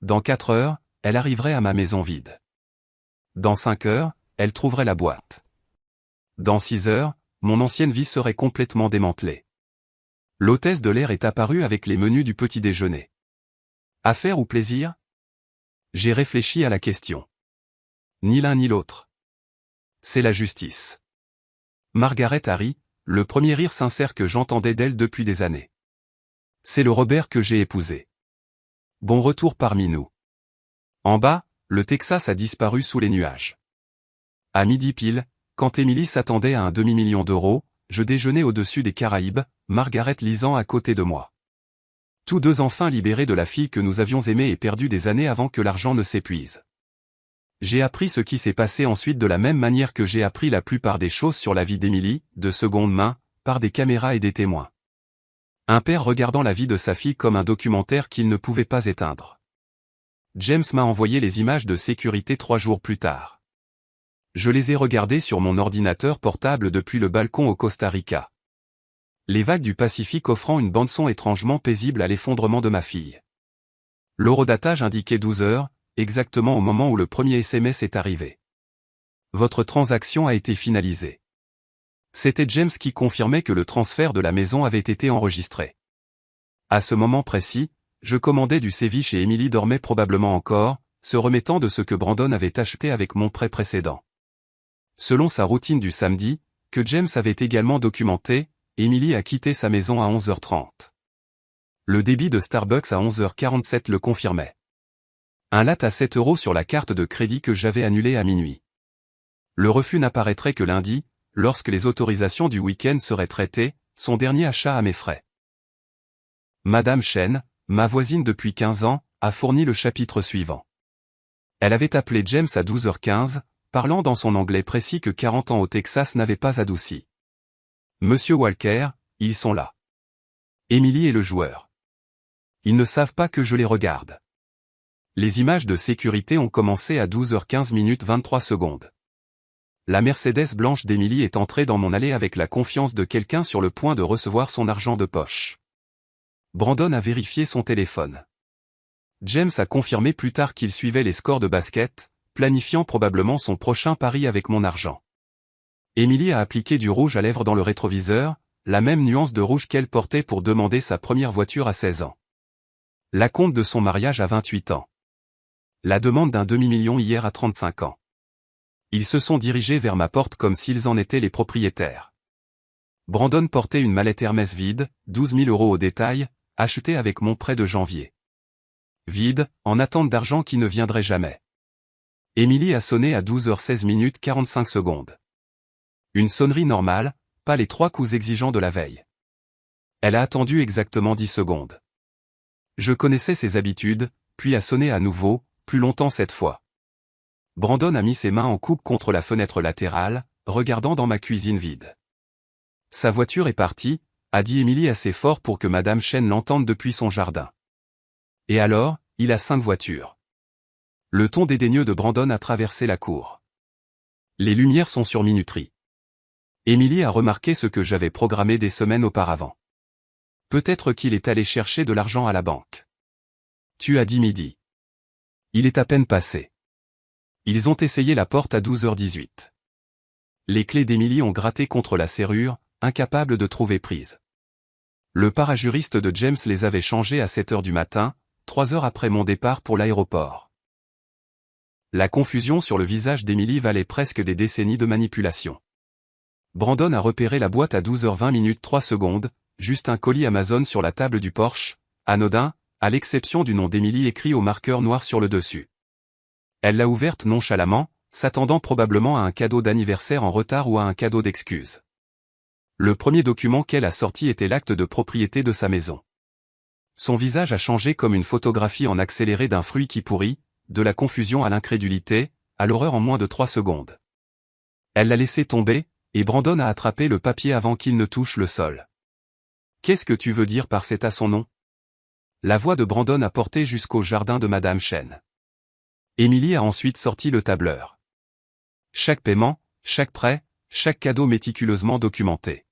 Dans 4 heures, elle arriverait à ma maison vide. Dans 5 heures, elle trouverait la boîte. Dans 6 heures, mon ancienne vie serait complètement démantelée. L'hôtesse de l'air est apparue avec les menus du petit déjeuner. Affaire ou plaisir? J'ai réfléchi à la question. Ni l'un ni l'autre. C'est la justice. Margaret a ri, le premier rire sincère que j'entendais d'elle depuis des années. C'est le Robert que j'ai épousé. Bon retour parmi nous. En bas, le Texas a disparu sous les nuages. À midi pile, Quand Emily s'attendait à un demi-million d'euros, je déjeunais au-dessus des Caraïbes, Margaret lisant à côté de moi. Tous deux enfin libérés de la fille que nous avions aimée et perdue des années avant que l'argent ne s'épuise. J'ai appris ce qui s'est passé ensuite de la même manière que j'ai appris la plupart des choses sur la vie d'Emily, de seconde main, par des caméras et des témoins. Un père regardant la vie de sa fille comme un documentaire qu'il ne pouvait pas éteindre. James m'a envoyé les images de sécurité 3 jours plus tard. Je les ai regardées sur mon ordinateur portable depuis le balcon au Costa Rica. Les vagues du Pacifique offrant une bande-son étrangement paisible à l'effondrement de ma fille. L'horodatage indiquait 12 heures, exactement au moment où le premier SMS est arrivé. Votre transaction a été finalisée. C'était James qui confirmait que le transfert de la maison avait été enregistré. À ce moment précis, je commandais du séviche et Emily dormait probablement encore, se remettant de ce que Brandon avait acheté avec mon prêt précédent. Selon sa routine du samedi, que James avait également documenté, Emily a quitté sa maison à 11h30. Le débit de Starbucks à 11h47 le confirmait. Un latte à 7 € sur la carte de crédit que j'avais annulée à minuit. Le refus n'apparaîtrait que lundi, lorsque les autorisations du week-end seraient traitées, son dernier achat à mes frais. Madame Chen, ma voisine depuis 15 ans, a fourni le chapitre suivant. Elle avait appelé James à 12h15, parlant dans son anglais précis que 40 ans au Texas n'avaient pas adouci. Monsieur Walker, ils sont là. Emily et le joueur. Ils ne savent pas que je les regarde. Les images de sécurité ont commencé à 12h15 23 secondes. La Mercedes blanche d'Emily est entrée dans mon allée avec la confiance de quelqu'un sur le point de recevoir son argent de poche. Brandon a vérifié son téléphone. James a confirmé plus tard qu'il suivait les scores de basket, planifiant probablement son prochain pari avec mon argent. Emily a appliqué du rouge à lèvres dans le rétroviseur, la même nuance de rouge qu'elle portait pour demander sa première voiture à 16 ans. L'acompte de son mariage à 28 ans. La demande d'un demi-million hier à 35 ans. Ils se sont dirigés vers ma porte comme s'ils en étaient les propriétaires. Brandon portait une mallette Hermès vide, 12 000 € au détail, achetée avec mon prêt de janvier. Vide, en attente d'argent qui ne viendrait jamais. Emily a sonné à 12h16 45 secondes. Une sonnerie normale, pas les 3 coups exigeants de la veille. Elle a attendu exactement 10 secondes. Je connaissais ses habitudes, puis a sonné à nouveau, plus longtemps cette fois. Brandon a mis ses mains en coupe contre la fenêtre latérale, regardant dans ma cuisine vide. Sa voiture est partie, a dit Emily assez fort pour que Madame Chen l'entende depuis son jardin. Et alors, il a 5 voitures. Le ton dédaigneux de Brandon a traversé la cour. Les lumières sont sur minuterie. Emily a remarqué ce que j'avais programmé des semaines auparavant. Peut-être qu'il est allé chercher de l'argent à la banque. Tu as dit midi. Il est à peine passé. Ils ont essayé la porte à 12h18. Les clés d'Emily ont gratté contre la serrure, incapables de trouver prise. Le parajuriste de James les avait changées à 7h du matin, 3 heures après mon départ pour l'aéroport. La confusion sur le visage d'Emily valait presque des décennies de manipulation. Brandon a repéré la boîte à 12h20 3 secondes, juste un colis Amazon sur la table du Porsche, anodin, à l'exception du nom d'Emily écrit au marqueur noir sur le dessus. Elle l'a ouverte nonchalamment, s'attendant probablement à un cadeau d'anniversaire en retard ou à un cadeau d'excuse. Le premier document qu'elle a sorti était l'acte de propriété de sa maison. Son visage a changé comme une photographie en accéléré d'un fruit qui pourrit, de la confusion à l'incrédulité, à l'horreur en moins de 3 secondes. Elle l'a laissé tomber, et Brandon a attrapé le papier avant qu'il ne touche le sol. Qu'est-ce que tu veux dire par c'est à son nom? La voix de Brandon a porté jusqu'au jardin de Madame Chen. Emily a ensuite sorti le tableur. Chaque paiement, chaque prêt, chaque cadeau méticuleusement documenté.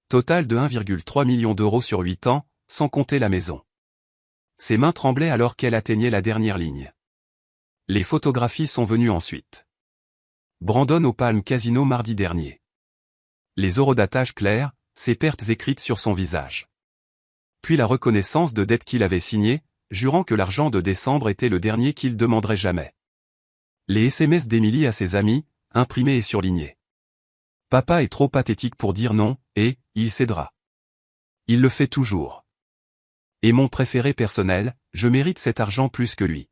Total de 1,3 million d'euros sur 8 ans, sans compter la maison. Ses mains tremblaient alors qu'elle atteignait la dernière ligne. Les photographies sont venues ensuite. Brandon au Palm Casino mardi dernier. Les horodatages clairs, ses pertes écrites sur son visage. Puis la reconnaissance de dette qu'il avait signée, jurant que l'argent de décembre était le dernier qu'il demanderait jamais. Les SMS d'Emily à ses amis, imprimés et surlignés. Papa est trop pathétique pour dire non, et, il cédera. Il le fait toujours. Et mon préféré personnel, je mérite cet argent plus que lui.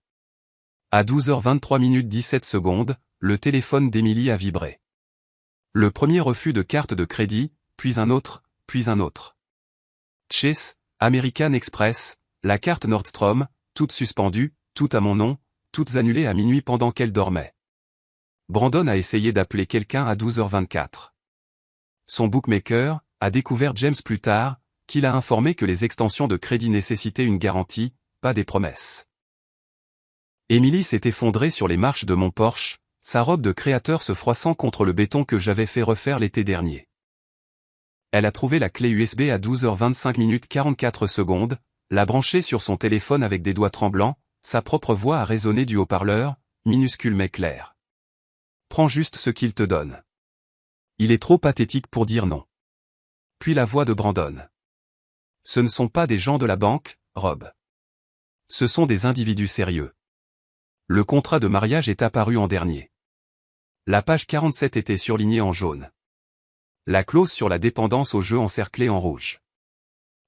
À 12h23 17 secondes, le téléphone d'Emily a vibré. Le premier refus de carte de crédit, puis un autre, puis un autre. Chase, American Express, la carte Nordstrom, toutes suspendues, toutes à mon nom, toutes annulées à minuit pendant qu'elle dormait. Brandon a essayé d'appeler quelqu'un à 12h24. Son bookmaker a découvert James plus tard, qu'il a informé que les extensions de crédit nécessitaient une garantie, pas des promesses. Emily s'est effondrée sur les marches de mon Porsche, sa robe de créateur se froissant contre le béton que j'avais fait refaire l'été dernier. Elle a trouvé la clé USB à 12h25 44 secondes, l'a branchée sur son téléphone avec des doigts tremblants, sa propre voix a résonné du haut-parleur, minuscule mais clair. Prends juste ce qu'il te donne. Il est trop pathétique pour dire non. Puis la voix de Brandon. Ce ne sont pas des gens de la banque, Rob. Ce sont des individus sérieux. Le contrat de mariage est apparu en dernier. La page 47 était surlignée en jaune. La clause sur la dépendance au jeu encerclée en rouge.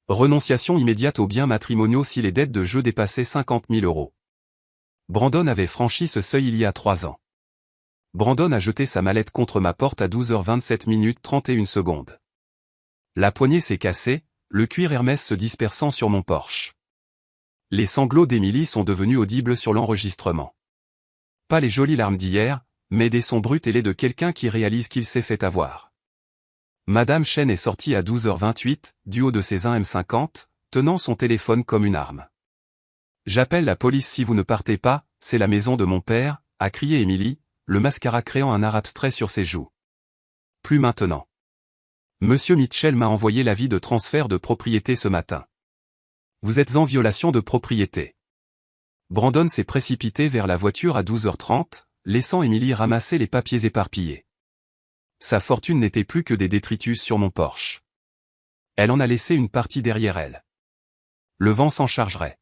Renonciation immédiate aux biens matrimoniaux si les dettes de jeu dépassaient 50 000 €. Brandon avait franchi ce seuil il y a 3 ans. Brandon a jeté sa mallette contre ma porte à 12h27 31 secondes. La poignée s'est cassée, le cuir Hermès se dispersant sur mon Porsche. Les sanglots d'Emily sont devenus audibles sur l'enregistrement. Pas les jolies larmes d'hier, mais des sons bruts ailés de quelqu'un qui réalise qu'il s'est fait avoir. Madame Chen est sortie à 12h28, du haut de ses 1 M50, tenant son téléphone comme une arme. J'appelle la police si vous ne partez pas, c'est la maison de mon père, a crié Emily, le mascara créant un art abstrait sur ses joues. Plus maintenant. Monsieur Mitchell m'a envoyé l'avis de transfert de propriété ce matin. Vous êtes en violation de propriété. Brandon s'est précipité vers la voiture à 12h30, laissant Emily ramasser les papiers éparpillés. Sa fortune n'était plus que des détritus sur mon Porsche. Elle en a laissé une partie derrière elle. Le vent s'en chargerait.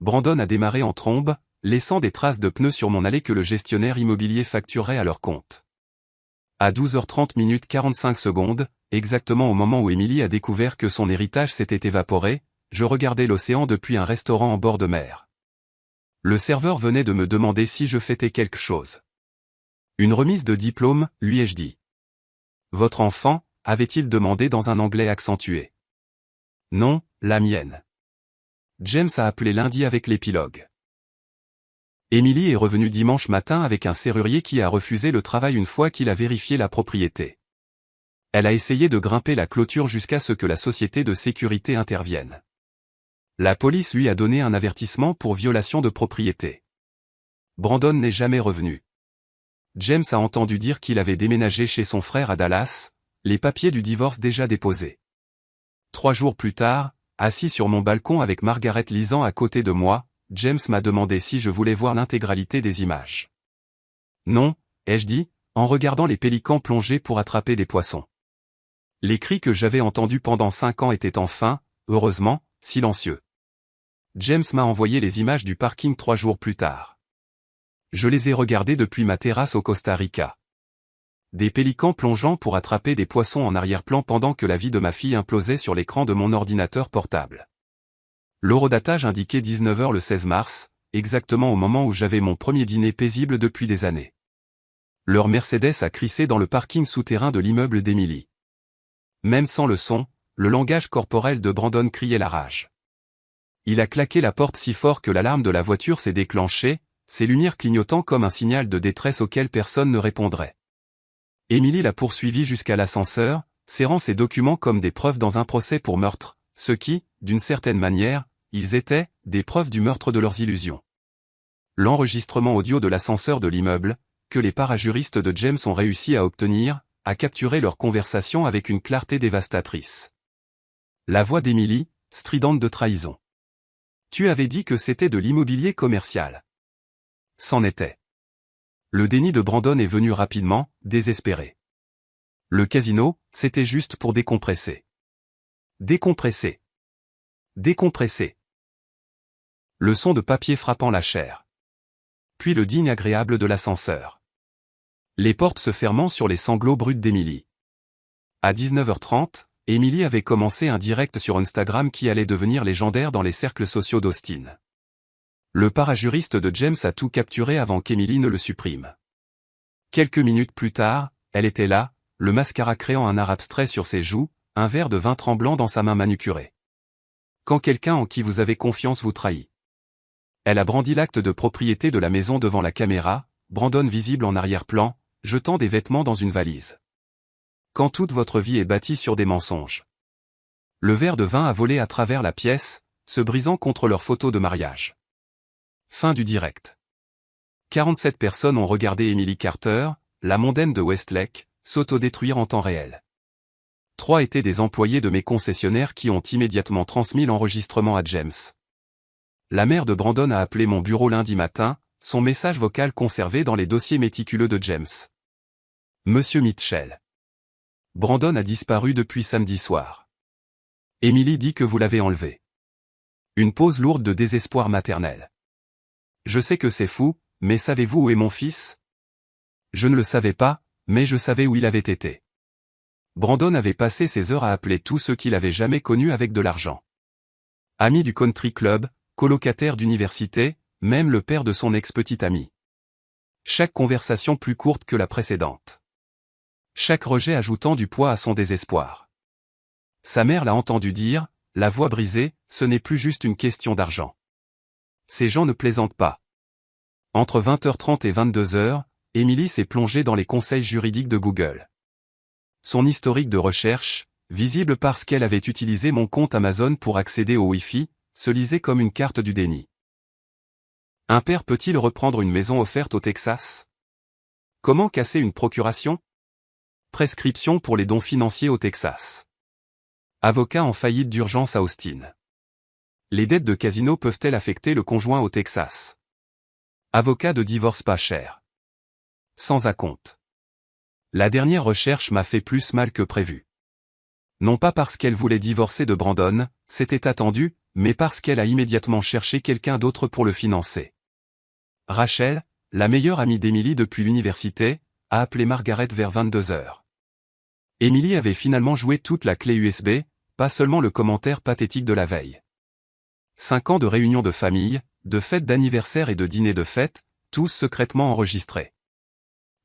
Brandon a démarré en trombe, laissant des traces de pneus sur mon allée que le gestionnaire immobilier facturerait à leur compte. À 12h30 45 secondes, exactement au moment où Emily a découvert que son héritage s'était évaporé, je regardais l'océan depuis un restaurant en bord de mer. Le serveur venait de me demander si je fêtais quelque chose. Une remise de diplôme, lui ai-je dit. Votre enfant, avait-il demandé dans un anglais accentué. Non, la mienne. James a appelé lundi avec l'épilogue. Emily est revenue dimanche matin avec un serrurier qui a refusé le travail une fois qu'il a vérifié la propriété. Elle a essayé de grimper la clôture jusqu'à ce que la société de sécurité intervienne. La police lui a donné un avertissement pour violation de propriété. Brandon n'est jamais revenu. James a entendu dire qu'il avait déménagé chez son frère à Dallas, les papiers du divorce déjà déposés. 3 jours plus tard, assis sur mon balcon avec Margaret lisant à côté de moi, James m'a demandé si je voulais voir l'intégralité des images. Non, ai-je dit, en regardant les pélicans plonger pour attraper des poissons. Les cris que j'avais entendus pendant 5 ans étaient enfin, heureusement, silencieux. James m'a envoyé les images du parking 3 jours plus tard. Je les ai regardées depuis ma terrasse au Costa Rica. Des pélicans plongeant pour attraper des poissons en arrière-plan pendant que la vie de ma fille implosait sur l'écran de mon ordinateur portable. L'horodatage indiquait 19h le 16 mars, exactement au moment où j'avais mon premier dîner paisible depuis des années. Leur Mercedes a crissé dans le parking souterrain de l'immeuble d'Emily. Même sans le son, le langage corporel de Brandon criait la rage. Il a claqué la porte si fort que l'alarme de la voiture s'est déclenchée, ses lumières clignotant comme un signal de détresse auquel personne ne répondrait. Emily l'a poursuivi jusqu'à l'ascenseur, serrant ses documents comme des preuves dans un procès pour meurtre, ce qui, d'une certaine manière, ils étaient, des preuves du meurtre de leurs illusions. L'enregistrement audio de l'ascenseur de l'immeuble, que les parajuristes de James ont réussi à obtenir, a capturé leur conversation avec une clarté dévastatrice. La voix d'Emily, stridente de trahison. Tu avais dit que c'était de l'immobilier commercial. C'en était. Le déni de Brandon est venu rapidement, désespéré. Le casino, c'était juste pour décompresser. Décompresser. Décompresser. Le son de papier frappant la chair. Puis le digne agréable de l'ascenseur. Les portes se fermant sur les sanglots bruts d'Emily. À 19h30, Emily avait commencé un direct sur Instagram qui allait devenir légendaire dans les cercles sociaux d'Austin. Le parajuriste de James a tout capturé avant qu'Emily ne le supprime. Quelques minutes plus tard, elle était là, le mascara créant un art abstrait sur ses joues, un verre de vin tremblant dans sa main manucurée. Quand quelqu'un en qui vous avez confiance vous trahit. Elle a brandi l'acte de propriété de la maison devant la caméra, Brandon visible en arrière-plan, jetant des vêtements dans une valise. Quand toute votre vie est bâtie sur des mensonges. Le verre de vin a volé à travers la pièce, se brisant contre leur photo de mariage. Fin du direct. 47 personnes ont regardé Emily Carter, la mondaine de Westlake, s'autodétruire en temps réel. 3 étaient des employés de mes concessionnaires qui ont immédiatement transmis l'enregistrement à James. La mère de Brandon a appelé mon bureau lundi matin, son message vocal conservé dans les dossiers méticuleux de James. Monsieur Mitchell. Brandon a disparu depuis samedi soir. Emily dit que vous l'avez enlevé. Une pause lourde de désespoir maternel. Je sais que c'est fou, mais savez-vous où est mon fils? Je ne le savais pas, mais je savais où il avait été. Brandon avait passé ses heures à appeler tous ceux qu'il avait jamais connus avec de l'argent. Ami du country club, colocataire d'université, même le père de son ex-petite amie. Chaque conversation plus courte que la précédente. Chaque rejet ajoutant du poids à son désespoir. Sa mère l'a entendu dire, la voix brisée, ce n'est plus juste une question d'argent. Ces gens ne plaisantent pas. Entre 20h30 et 22h, Emily s'est plongée dans les conseils juridiques de Google. Son historique de recherche, visible parce qu'elle avait utilisé mon compte Amazon pour accéder au Wi-Fi, se lisait comme une carte du déni. Un père peut-il reprendre une maison offerte au Texas? Comment casser une procuration? Prescription pour les dons financiers au Texas. Avocat en faillite d'urgence à Austin. Les dettes de casino peuvent-elles affecter le conjoint au Texas? Avocat de divorce pas cher. Sans acompte. La dernière recherche m'a fait plus mal que prévu. Non pas parce qu'elle voulait divorcer de Brandon, c'était attendu, mais parce qu'elle a immédiatement cherché quelqu'un d'autre pour le financer. Rachel, la meilleure amie d'Emily depuis l'université, a appelé Margaret vers 22h. Emily avait finalement joué toute la clé USB, pas seulement le commentaire pathétique de la veille. 5 ans de réunions de famille, de fêtes d'anniversaire et de dîners de fête, tous secrètement enregistrés.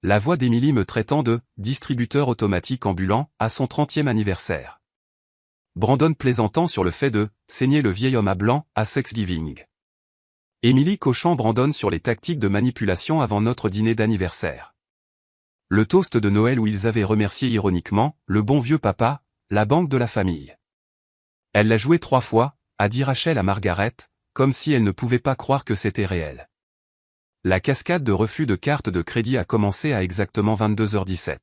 La voix d'Emily me traitant de « distributeur automatique ambulant » à son 30e anniversaire. Brandon plaisantant sur le fait de « saigner le vieil homme à blanc » à Thanksgiving. Emily coachant Brandon sur les tactiques de manipulation avant notre dîner d'anniversaire. Le toast de Noël où ils avaient remercié ironiquement « le bon vieux papa », la banque de la famille. Elle l'a joué 3 fois, a dit Rachel à Margaret, comme si elle ne pouvait pas croire que c'était réel. La cascade de refus de carte de crédit a commencé à exactement 22h17.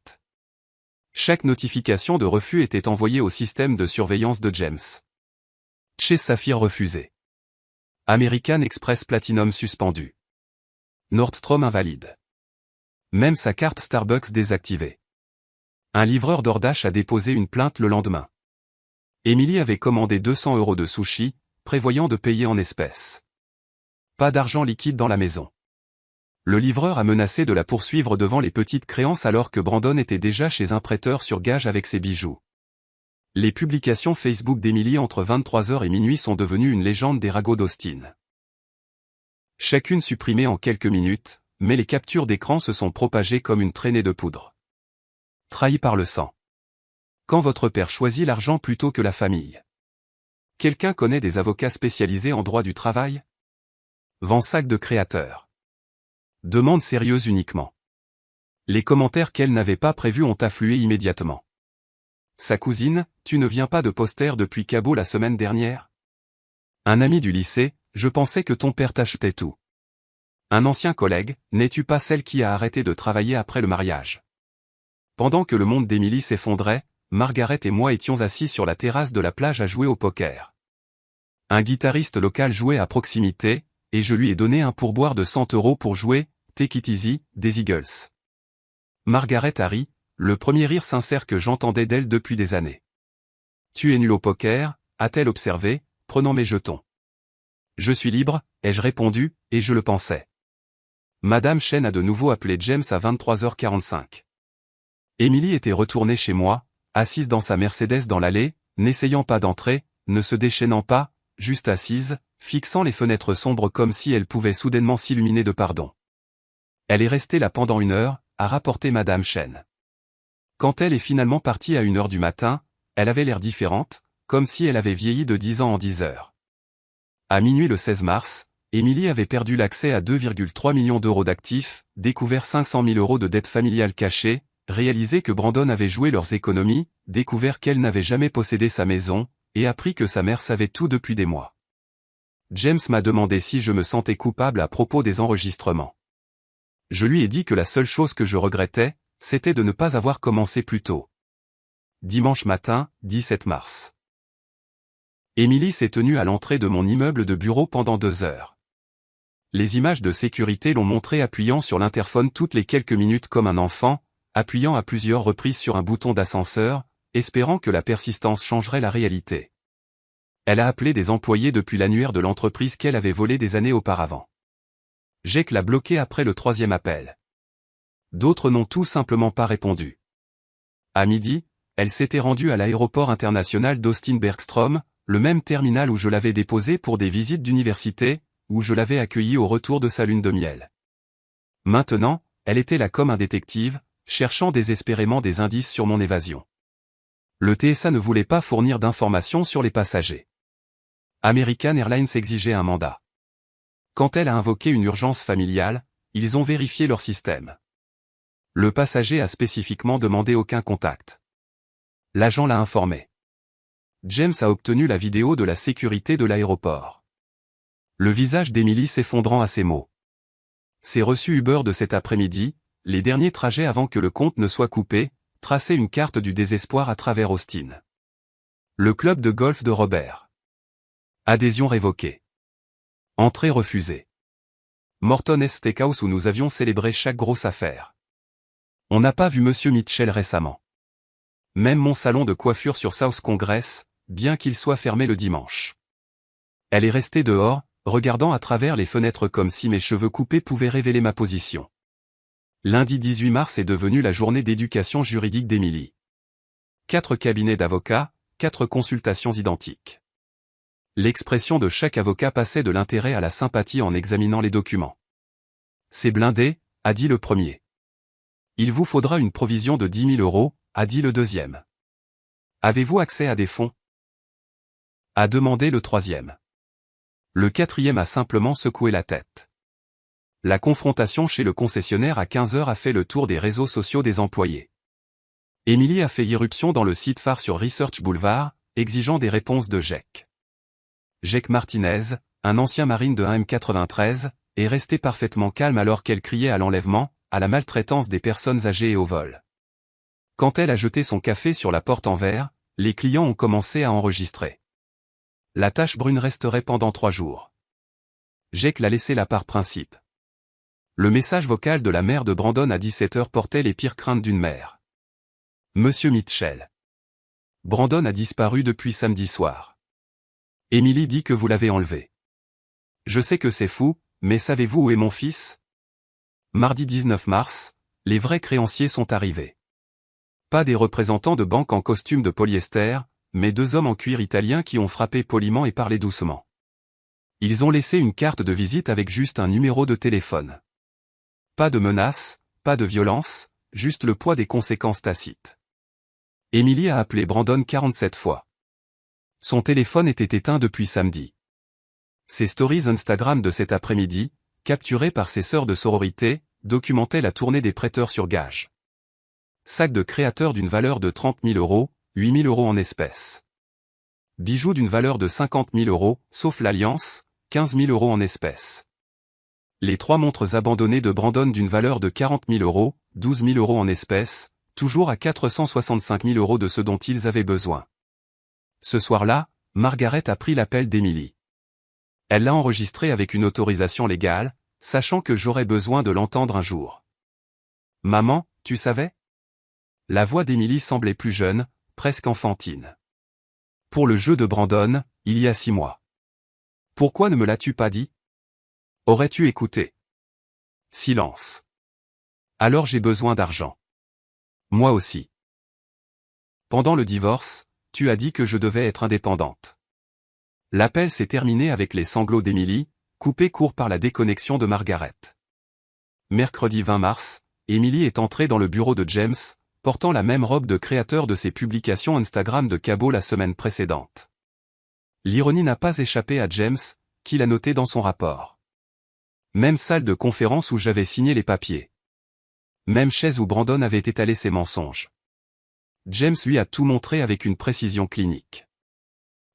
Chaque notification de refus était envoyée au système de surveillance de James. Chase Sapphire refusé. American Express Platinum suspendu. Nordstrom invalide. Même sa carte Starbucks désactivée. Un livreur DoorDash a déposé une plainte le lendemain. Emily avait commandé 200 € de sushi, prévoyant de payer en espèces. Pas d'argent liquide dans la maison. Le livreur a menacé de la poursuivre devant les petites créances alors que Brandon était déjà chez un prêteur sur gage avec ses bijoux. Les publications Facebook d'Emily entre 23h et minuit sont devenues une légende des ragots d'Austin. Chacune supprimée en quelques minutes, mais les captures d'écran se sont propagées comme une traînée de poudre. Trahi par le sang. Quand votre père choisit l'argent plutôt que la famille. Quelqu'un connaît des avocats spécialisés en droit du travail? Vend sac de créateurs. Demande sérieuse uniquement. Les commentaires qu'elle n'avait pas prévus ont afflué immédiatement. Sa cousine, tu ne viens pas de poster depuis Cabo la semaine dernière? Un ami du lycée, je pensais que ton père t'achetait tout. Un ancien collègue, n'es-tu pas celle qui a arrêté de travailler après le mariage? Pendant que le monde d'Emily s'effondrait, Margaret et moi étions assis sur la terrasse de la plage à jouer au poker. Un guitariste local jouait à proximité, et je lui ai donné un pourboire de 100 € pour jouer « Take It Easy » des Eagles. Margaret a ri, le premier rire sincère que j'entendais d'elle depuis des années. « Tu es nul au poker » a-t-elle observé, prenant mes jetons. « Je suis libre » ai-je répondu, et je le pensais. Madame Chen a de nouveau appelé James à 23h45. Emily était retournée chez moi, assise dans sa Mercedes dans l'allée, n'essayant pas d'entrer, ne se déchaînant pas, juste assise, fixant les fenêtres sombres comme si elle pouvait soudainement s'illuminer de pardon. Elle est restée là pendant 1 heure, a rapporté Madame Chen. Quand elle est finalement partie à 1h du matin, elle avait l'air différente, comme si elle avait vieilli de 10 ans en 10 heures. À minuit le 16 mars, Emily avait perdu l'accès à 2,3 millions d'euros d'actifs, découvert 500 000 euros de dettes familiales cachées, réalisé que Brandon avait joué leurs économies, découvert qu'elle n'avait jamais possédé sa maison, et appris que sa mère savait tout depuis des mois. James m'a demandé si je me sentais coupable à propos des enregistrements. Je lui ai dit que la seule chose que je regrettais, c'était de ne pas avoir commencé plus tôt. Dimanche matin, 17 mars. Emily s'est tenue à l'entrée de mon immeuble de bureau pendant 2 heures. Les images de sécurité l'ont montré appuyant sur l'interphone toutes les quelques minutes comme un enfant, appuyant à plusieurs reprises sur un bouton d'ascenseur, espérant que la persistance changerait la réalité. Elle a appelé des employés depuis l'annuaire de l'entreprise qu'elle avait volé des années auparavant. Jake l'a bloqué après le 3e appel. D'autres n'ont tout simplement pas répondu. À midi, elle s'était rendue à l'aéroport international d'Austin-Bergstrom, le même terminal où je l'avais déposée pour des visites d'université, où je l'avais accueillie au retour de sa lune de miel. Maintenant, elle était là comme un détective, cherchant désespérément des indices sur mon évasion. Le TSA ne voulait pas fournir d'informations sur les passagers. American Airlines exigeait un mandat. Quand elle a invoqué une urgence familiale, ils ont vérifié leur système. Le passager a spécifiquement demandé aucun contact. L'agent l'a informé. James a obtenu la vidéo de la sécurité de l'aéroport. Le visage d'Emily s'effondrant à ces mots. Ces reçus Uber de cet après-midi, les derniers trajets avant que le compte ne soit coupé, traçaient une carte du désespoir à travers Austin. Le club de golf de Robert. Adhésion révoquée. Entrée refusée. Morton's Steakhouse où nous avions célébré chaque grosse affaire. On n'a pas vu Monsieur Mitchell récemment. Même mon salon de coiffure sur South Congress, bien qu'il soit fermé le dimanche. Elle est restée dehors, regardant à travers les fenêtres comme si mes cheveux coupés pouvaient révéler ma position. Lundi 18 mars est devenu la journée d'éducation juridique d'Emily. 4 cabinets d'avocats, 4 consultations identiques. L'expression de chaque avocat passait de l'intérêt à la sympathie en examinant les documents. C'est blindé, a dit le premier. Il vous faudra une provision de 10 000 euros, a dit le deuxième. Avez-vous accès à des fonds? A demandé le troisième. Le quatrième a simplement secoué la tête. La confrontation chez le concessionnaire à 15 heures a fait le tour des réseaux sociaux des employés. Emily a fait irruption dans le site phare sur Research Boulevard, exigeant des réponses de Jake. Jake Martinez, un ancien marine de 1M93, est resté parfaitement calme alors qu'elle criait à l'enlèvement, à la maltraitance des personnes âgées et au vol. Quand elle a jeté son café sur la porte en verre, les clients ont commencé à enregistrer. La tache brune resterait pendant 3 jours. Jake l'a laissé là par principe. Le message vocal de la mère de Brandon à 17h portait les pires craintes d'une mère. Monsieur Mitchell. Brandon a disparu depuis samedi soir. Emily dit que vous l'avez enlevé. Je sais que c'est fou, mais savez-vous où est mon fils? Mardi 19 mars, les vrais créanciers sont arrivés. Pas des représentants de banque en costume de polyester, mais 2 hommes en cuir italien qui ont frappé poliment et parlé doucement. Ils ont laissé une carte de visite avec juste un numéro de téléphone. Pas de menaces, pas de violence, juste le poids des conséquences tacites. Emily a appelé Brandon 47 fois. Son téléphone était éteint depuis samedi. Ses stories Instagram de cet après-midi, capturées par ses sœurs de sororité, documentaient la tournée des prêteurs sur gage. Sac de créateur d'une valeur de 30 000 euros, 8 000 euros en espèces. Bijoux d'une valeur de 50 000 euros, sauf l'alliance, 15 000 euros en espèces. Les 3 montres abandonnées de Brandon d'une valeur de 40 000 euros, 12 000 euros en espèces, toujours à 465 000 euros de ce dont ils avaient besoin. Ce soir-là, Margaret a pris l'appel d'Emily. Elle l'a enregistré avec une autorisation légale, sachant que j'aurais besoin de l'entendre un jour. Maman, tu savais? La voix d'Emily semblait plus jeune, presque enfantine. Pour le jeu de Brandon, il y a 6 mois. Pourquoi ne me l'as-tu pas dit? Aurais-tu écouté? Silence. Alors j'ai besoin d'argent. Moi aussi. Pendant le divorce, tu as dit que je devais être indépendante. L'appel s'est terminé avec les sanglots d'Emily, coupés court par la déconnexion de Margaret. Mercredi 20 mars, Emily est entrée dans le bureau de James, portant la même robe de créateur de ses publications Instagram de Cabo la semaine précédente. L'ironie n'a pas échappé à James, qui l'a noté dans son rapport. Même salle de conférence où j'avais signé les papiers. Même chaise où Brandon avait étalé ses mensonges. James lui a tout montré avec une précision clinique.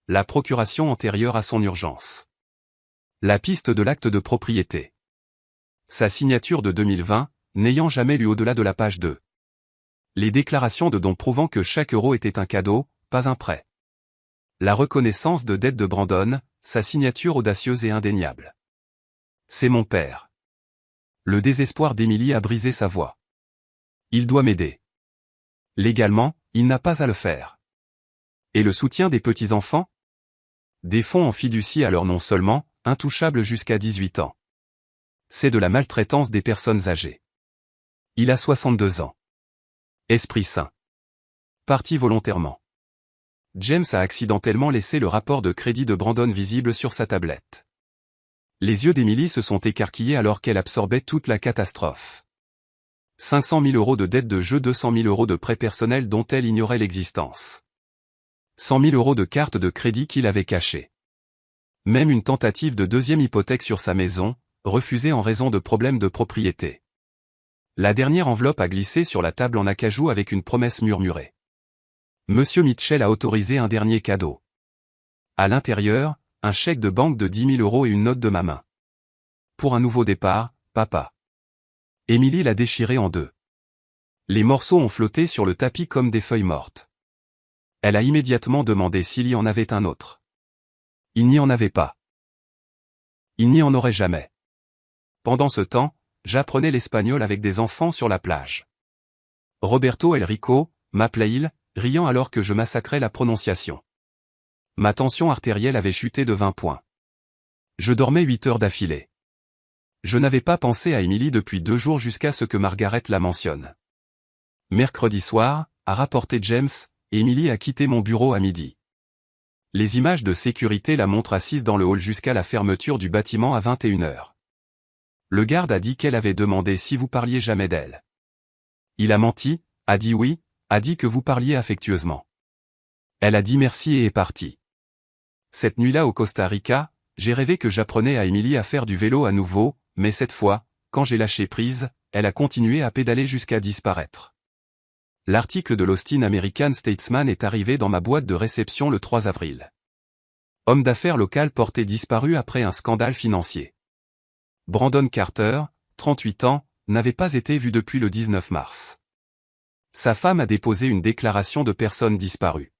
La procuration antérieure à son urgence. La piste de l'acte de propriété. Sa signature de 2020, n'ayant jamais lu au-delà de la page 2. Les déclarations de dons prouvant que chaque euro était un cadeau, pas un prêt. La reconnaissance de dette de Brandon, sa signature audacieuse et indéniable. C'est mon père. Le désespoir d'Emily a brisé sa voix. Il doit m'aider. Légalement, il n'a pas à le faire. Et le soutien des petits-enfants? Des fonds en fiducie à leur nom seulement, intouchables jusqu'à 18 ans. C'est de la maltraitance des personnes âgées. Il a 62 ans. Esprit sain. Parti volontairement. James a accidentellement laissé le rapport de crédit de Brandon visible sur sa tablette. Les yeux d'Emily se sont écarquillés alors qu'elle absorbait toute la catastrophe. 500 000 euros de dette de jeu, 200 000 euros de prêt personnel dont elle ignorait l'existence. 100 000 euros de carte de crédit qu'il avait cachée. Même une tentative de deuxième hypothèque sur sa maison, refusée en raison de problèmes de propriété. La dernière enveloppe a glissé sur la table en acajou avec une promesse murmurée. Monsieur Mitchell a autorisé un dernier cadeau. À l'intérieur, un chèque de banque de 10 000 euros et une note de ma main. Pour un nouveau départ, papa. Emily l'a déchiré en deux. Les morceaux ont flotté sur le tapis comme des feuilles mortes. Elle a immédiatement demandé s'il y en avait un autre. Il n'y en avait pas. Il n'y en aurait jamais. Pendant ce temps, j'apprenais l'espagnol avec des enfants sur la plage. Roberto Elrico, m'appelait-il, riant alors que je massacrais la prononciation. Ma tension artérielle avait chuté de 20 points. Je dormais 8 heures d'affilée. Je n'avais pas pensé à Emily depuis 2 jours jusqu'à ce que Margaret la mentionne. Mercredi soir, a rapporté James, Emily a quitté mon bureau à midi. Les images de sécurité la montrent assise dans le hall jusqu'à la fermeture du bâtiment à 21 heures. Le garde a dit qu'elle avait demandé si vous parliez jamais d'elle. Il a menti, a dit oui, a dit que vous parliez affectueusement. Elle a dit merci et est partie. Cette nuit-là au Costa Rica, j'ai rêvé que j'apprenais à Emily à faire du vélo à nouveau, mais cette fois, quand j'ai lâché prise, elle a continué à pédaler jusqu'à disparaître. L'article de l'Austin American Statesman est arrivé dans ma boîte de réception le 3 avril. Homme d'affaires local porté disparu après un scandale financier. Brandon Carter, 38 ans, n'avait pas été vu depuis le 19 mars. Sa femme a déposé une déclaration de personne disparue.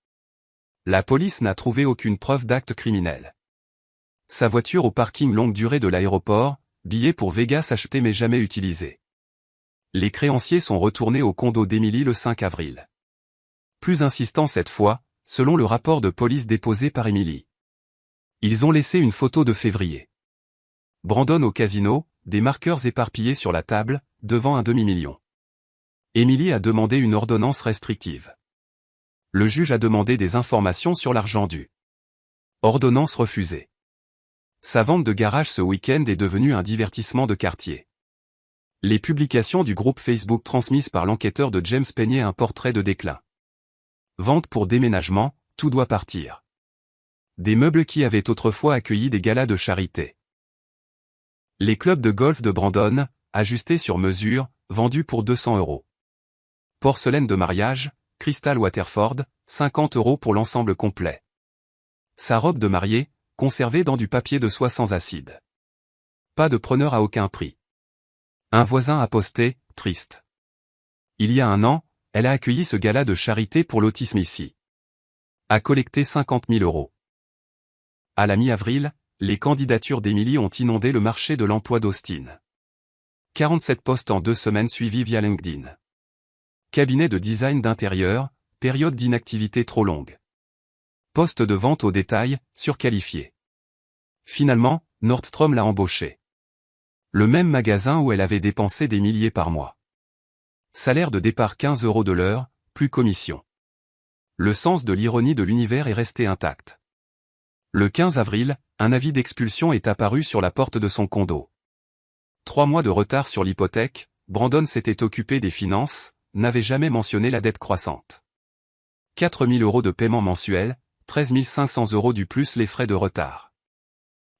La police n'a trouvé aucune preuve d'acte criminel. Sa voiture au parking longue durée de l'aéroport, billet pour Vegas acheté mais jamais utilisé. Les créanciers sont retournés au condo d'Emily le 5 avril. Plus insistant cette fois, selon le rapport de police déposé par Emily. Ils ont laissé une photo de février. Brandon au casino, des marqueurs éparpillés sur la table, devant un demi-million. Emily a demandé une ordonnance restrictive. Le juge a demandé des informations sur l'argent dû. Ordonnance refusée. Sa vente de garage ce week-end est devenue un divertissement de quartier. Les publications du groupe Facebook transmises par l'enquêteur de James peignaient un portrait de déclin. Vente pour déménagement, tout doit partir. Des meubles qui avaient autrefois accueilli des galas de charité. Les clubs de golf de Brandon, ajustés sur mesure, vendus pour 200 euros. Porcelaine de mariage, Crystal Waterford, 50 euros pour l'ensemble complet. Sa robe de mariée, conservée dans du papier de soie sans acide. Pas de preneur à aucun prix. Un voisin a posté, triste. Il y a un an, elle a accueilli ce gala de charité pour l'autisme ici. A collecté 50 000 euros. À la mi-avril, les candidatures d'Emily ont inondé le marché de l'emploi d'Austin. 47 postes en 2 semaines suivis via LinkedIn. Cabinet de design d'intérieur, période d'inactivité trop longue. Poste de vente au détail, surqualifié. Finalement, Nordstrom l'a embauché. Le même magasin où elle avait dépensé des milliers par mois. Salaire de départ 15 euros de l'heure, plus commission. Le sens de l'ironie de l'univers est resté intact. Le 15 avril, un avis d'expulsion est apparu sur la porte de son condo. 3 mois de retard sur l'hypothèque, Brandon s'était occupé des finances, n'avait jamais mentionné la dette croissante. 4 000 € de paiement mensuel, 13 500 € du plus les frais de retard.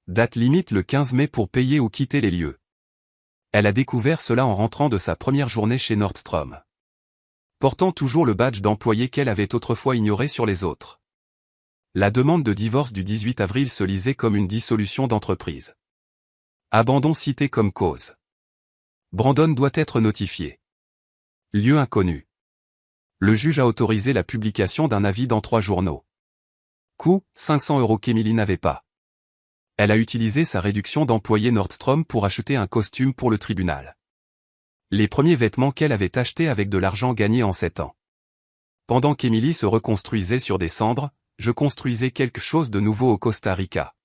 Date limite le 15 mai pour payer ou quitter les lieux. Elle a découvert cela en rentrant de sa première journée chez Nordstrom. Portant toujours le badge d'employé qu'elle avait autrefois ignoré sur les autres. La demande de divorce du 18 avril se lisait comme une dissolution d'entreprise. Abandon cité comme cause. Brandon doit être notifié. Lieu inconnu. Le juge a autorisé la publication d'un avis dans 3 journaux. Coût, 500 € qu'Emily n'avait pas. Elle a utilisé sa réduction d'employé Nordstrom pour acheter un costume pour le tribunal. Les premiers vêtements qu'elle avait achetés avec de l'argent gagné en 7 ans. Pendant qu'Emily se reconstruisait sur des cendres, je construisais quelque chose de nouveau au Costa Rica.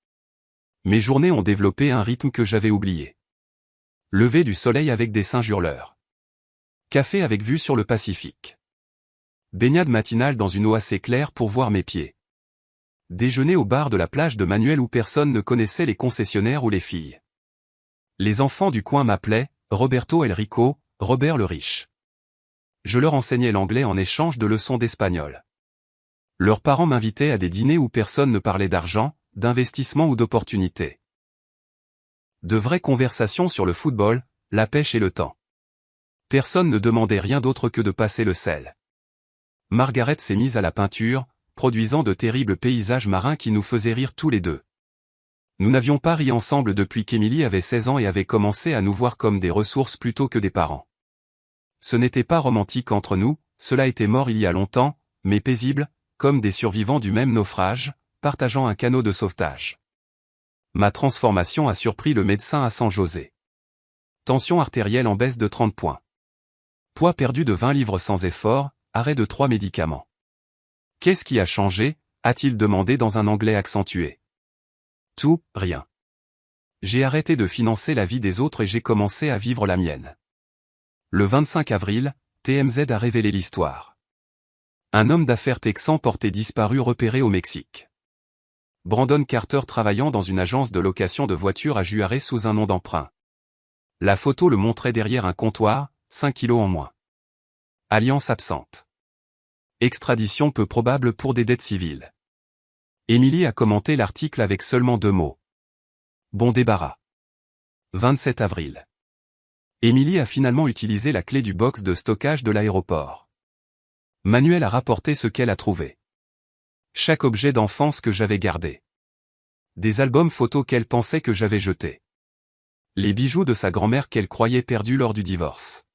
Mes journées ont développé un rythme que j'avais oublié. Lever du soleil avec des singes hurleurs. Café avec vue sur le Pacifique. Baignade matinale dans une eau assez claire pour voir mes pieds. Déjeuner au bar de la plage de Manuel où personne ne connaissait les concessionnaires ou les filles. Les enfants du coin m'appelaient Roberto El Rico, Robert le Riche. Je leur enseignais l'anglais en échange de leçons d'espagnol. Leurs parents m'invitaient à des dîners où personne ne parlait d'argent, d'investissement ou d'opportunités. De vraies conversations sur le football, la pêche et le temps. Personne ne demandait rien d'autre que de passer le sel. Margaret s'est mise à la peinture, produisant de terribles paysages marins qui nous faisaient rire tous les deux. Nous n'avions pas ri ensemble depuis qu'Emily avait 16 ans et avait commencé à nous voir comme des ressources plutôt que des parents. Ce n'était pas romantique entre nous, cela était mort il y a longtemps, mais paisible, comme des survivants du même naufrage, partageant un canot de sauvetage. Ma transformation a surpris le médecin à San José. Tension artérielle en baisse de 30 points. Poids perdu de 20 livres sans effort, arrêt de 3 médicaments. Qu'est-ce qui a changé, a-t-il demandé dans un anglais accentué. Tout, rien. J'ai arrêté de financer la vie des autres et j'ai commencé à vivre la mienne. Le 25 avril, TMZ a révélé l'histoire. Un homme d'affaires texan porté disparu repéré au Mexique. Brandon Carter travaillant dans une agence de location de voitures à Juarez sous un nom d'emprunt. La photo le montrait derrière un comptoir, 5 kilos en moins. Alliance absente. Extradition peu probable pour des dettes civiles. Emily a commenté l'article avec seulement 2 mots. Bon débarras. 27 avril. Emily a finalement utilisé la clé du box de stockage de l'aéroport. Manuel a rapporté ce qu'elle a trouvé. Chaque objet d'enfance que j'avais gardé. Des albums photos qu'elle pensait que j'avais jetés. Les bijoux de sa grand-mère qu'elle croyait perdus lors du divorce.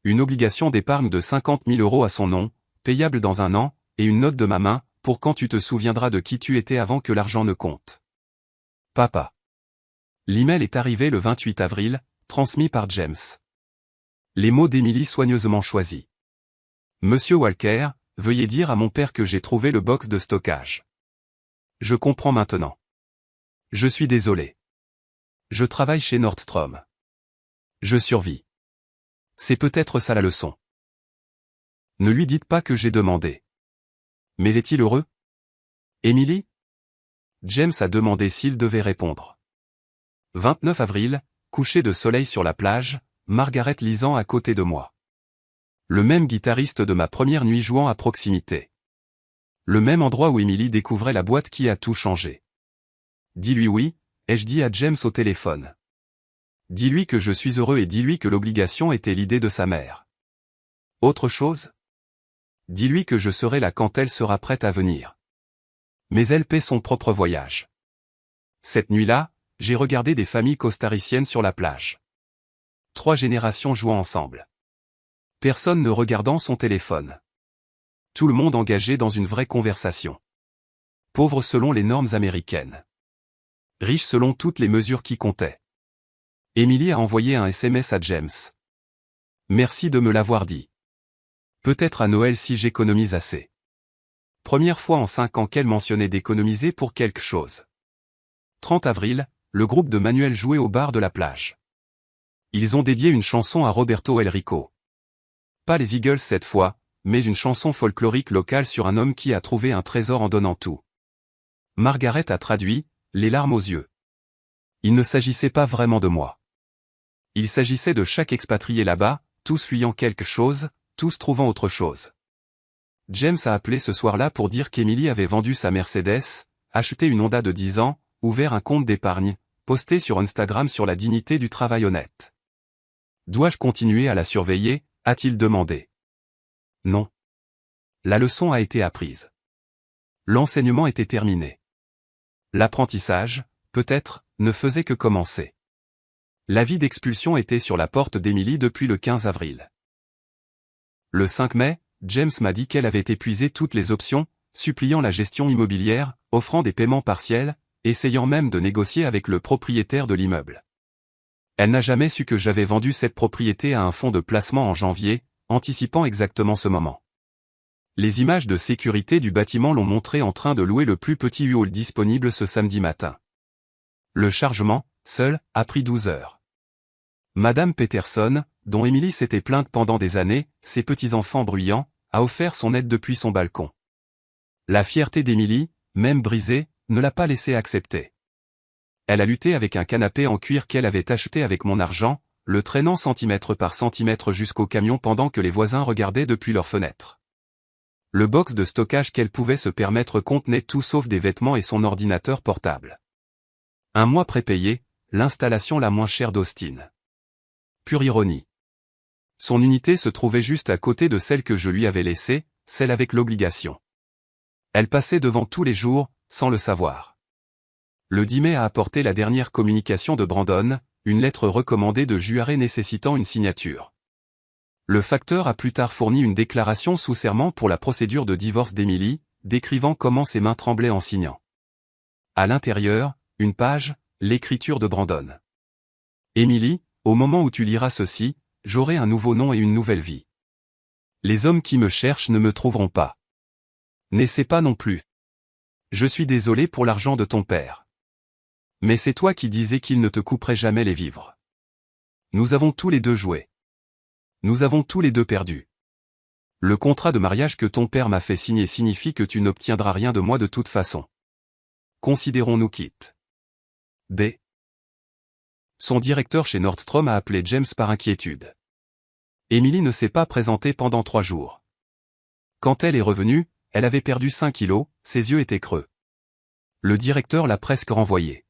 Une obligation d'épargne de 50 000 € à son nom, payable dans 1 an, et une note de ma main, pour quand tu te souviendras de qui tu étais avant que l'argent ne compte. Papa. L'email est arrivé le 28 avril, transmis par James. Les mots d'Emily soigneusement choisis. Monsieur Walker, veuillez dire à mon père que j'ai trouvé le box de stockage. Je comprends maintenant. Je suis désolé. Je travaille chez Nordstrom. Je survis. C'est peut-être ça la leçon. Ne lui dites pas que j'ai demandé. Mais est-il heureux? Emily? James a demandé s'il devait répondre. 29 avril, coucher de soleil sur la plage, Margaret lisant à côté de moi. Le même guitariste de ma première nuit jouant à proximité. Le même endroit où Emily découvrait la boîte qui a tout changé. Dis-lui oui, ai-je dit à James au téléphone. Dis-lui que je suis heureux et dis-lui que l'obligation était l'idée de sa mère. Autre chose? Dis-lui que je serai là quand elle sera prête à venir. Mais elle paie son propre voyage. Cette nuit-là, j'ai regardé des familles costariciennes sur la plage. 3 générations jouant ensemble. Personne ne regardant son téléphone. Tout le monde engagé dans une vraie conversation. Pauvre selon les normes américaines. Riche selon toutes les mesures qui comptaient. Emily a envoyé un SMS à James. Merci de me l'avoir dit. Peut-être à Noël si j'économise assez. Première fois en 5 ans qu'elle mentionnait d'économiser pour quelque chose. 30 avril, le groupe de Manuel jouait au bar de la plage. Ils ont dédié une chanson à Roberto El Rico. Pas les Eagles cette fois, mais une chanson folklorique locale sur un homme qui a trouvé un trésor en donnant tout. Margaret a traduit, les larmes aux yeux. Il ne s'agissait pas vraiment de moi. Il s'agissait de chaque expatrié là-bas, tous fuyant quelque chose, tous trouvant autre chose. James a appelé ce soir-là pour dire qu'Emily avait vendu sa Mercedes, acheté une Honda de 10 ans, ouvert un compte d'épargne, posté sur Instagram sur la dignité du travail honnête. Dois-je continuer à la surveiller, a-t-il demandé. Non. La leçon a été apprise. L'enseignement était terminé. L'apprentissage, peut-être, ne faisait que commencer. L'avis d'expulsion était sur la porte d'Emily depuis le 15 avril. Le 5 mai, James m'a dit qu'elle avait épuisé toutes les options, suppliant la gestion immobilière, offrant des paiements partiels, essayant même de négocier avec le propriétaire de l'immeuble. Elle n'a jamais su que j'avais vendu cette propriété à un fonds de placement en janvier, anticipant exactement ce moment. Les images de sécurité du bâtiment l'ont montré en train de louer le plus petit U-Haul disponible ce samedi matin. Le chargement, seul, a pris 12 heures. Madame Peterson, dont Emily s'était plainte pendant des années, ses petits-enfants bruyants, a offert son aide depuis son balcon. La fierté d'Emily, même brisée, ne l'a pas laissé accepter. Elle a lutté avec un canapé en cuir qu'elle avait acheté avec mon argent, le traînant centimètre par centimètre jusqu'au camion pendant que les voisins regardaient depuis leurs fenêtres. Le box de stockage qu'elle pouvait se permettre contenait tout sauf des vêtements et son ordinateur portable. Un mois prépayé, l'installation la moins chère d'Austin. Pure ironie. Son unité se trouvait juste à côté de celle que je lui avais laissée, celle avec l'obligation. Elle passait devant tous les jours, sans le savoir. Le 10 mai a apporté la dernière communication de Brandon, une lettre recommandée de Juarez nécessitant une signature. Le facteur a plus tard fourni une déclaration sous serment pour la procédure de divorce d'Emily, décrivant comment ses mains tremblaient en signant. À l'intérieur, une page, l'écriture de Brandon. Emily, au moment où tu liras ceci, j'aurai un nouveau nom et une nouvelle vie. Les hommes qui me cherchent ne me trouveront pas. N'essaie pas non plus. Je suis désolé pour l'argent de ton père. Mais c'est toi qui disais qu'il ne te couperait jamais les vivres. Nous avons tous les deux joué. Nous avons tous les deux perdu. Le contrat de mariage que ton père m'a fait signer signifie que tu n'obtiendras rien de moi de toute façon. Considérons-nous quittes. B. Son directeur chez Nordstrom a appelé James par inquiétude. Emily ne s'est pas présentée pendant 3 jours. Quand elle est revenue, elle avait perdu 5 kilos, ses yeux étaient creux. Le directeur l'a presque renvoyée.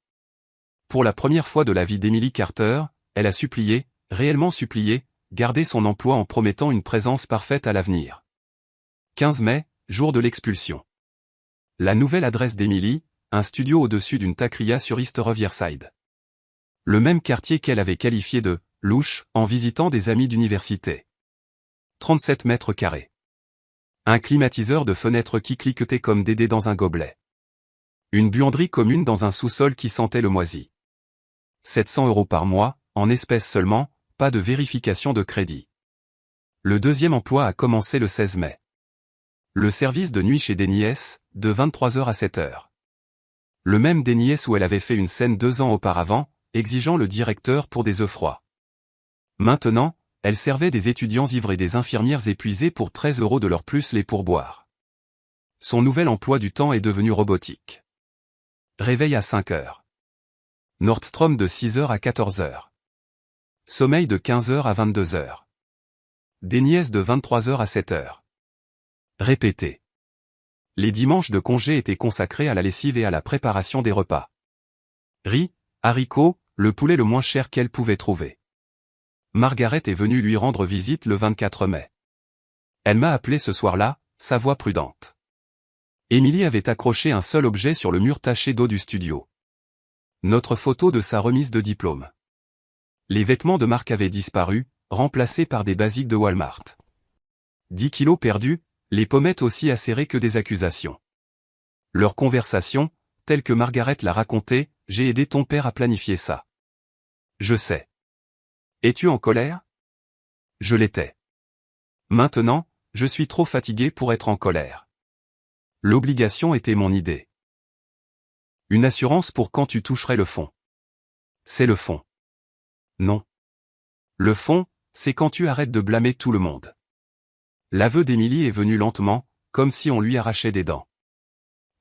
Pour la première fois de la vie d'Emily Carter, elle a supplié, réellement supplié, garder son emploi en promettant une présence parfaite à l'avenir. 15 mai, jour de l'expulsion. La nouvelle adresse d'Emily, un studio au-dessus d'une taqueria sur East Riverside. Le même quartier qu'elle avait qualifié de « louche » en visitant des amis d'université. 37 mètres carrés. Un climatiseur de fenêtre qui cliquetait comme Dédé dans un gobelet. Une buanderie commune dans un sous-sol qui sentait le moisi. 700 € par mois, en espèces seulement, pas de vérification de crédit. Le deuxième emploi a commencé le 16 mai. Le service de nuit chez Denny's, de 23h à 7h. Le même Denny's où elle avait fait une scène 2 ans auparavant, exigeant le directeur pour des œufs froids. Maintenant, elle servait des étudiants ivres et des infirmières épuisées pour 13 € de leur plus les pourboires. Son nouvel emploi du temps est devenu robotique. Réveil à 5h. Nordstrom de 6h à 14h. Sommeil de 15h à 22h. Denny's de 23h à 7h. Répété. Les dimanches de congé étaient consacrés à la lessive et à la préparation des repas. Riz, haricots, le poulet le moins cher qu'elle pouvait trouver. Margaret est venue lui rendre visite le 24 mai. Elle m'a appelé ce soir-là, sa voix prudente. Emily avait accroché un seul objet sur le mur taché d'eau du studio. Notre photo de sa remise de diplôme. Les vêtements de marque avaient disparu, remplacés par des basiques de Walmart. 10 kilos perdus, les pommettes aussi acérées que des accusations. Leur conversation, telle que Margaret l'a racontée, j'ai aidé ton père à planifier ça. Je sais. Es-tu en colère? Je l'étais. Maintenant, je suis trop fatigué pour être en colère. L'obligation était mon idée. Une assurance pour quand tu toucherais le fond. C'est le fond. Non. Le fond, c'est quand tu arrêtes de blâmer tout le monde. L'aveu d'Emily est venu lentement, comme si on lui arrachait des dents.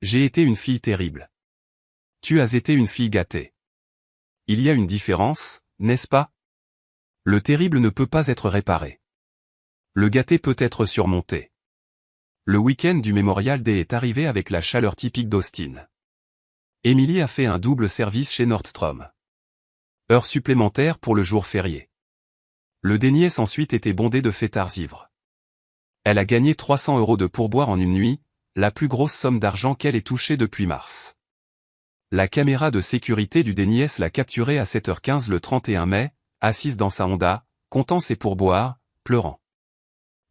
J'ai été une fille terrible. Tu as été une fille gâtée. Il y a une différence, n'est-ce pas? Le terrible ne peut pas être réparé. Le gâté peut être surmonté. Le week-end du Memorial Day est arrivé avec la chaleur typique d'Austin. Emily a fait un double service chez Nordstrom. Heures supplémentaires pour le jour férié. Le Déniès ensuite était bondé de fêtards ivres. Elle a gagné 300 € de pourboire en une nuit, la plus grosse somme d'argent qu'elle ait touchée depuis mars. La caméra de sécurité du Déniès l'a capturée à 7h15 le 31 mai, assise dans sa Honda, comptant ses pourboires, pleurant.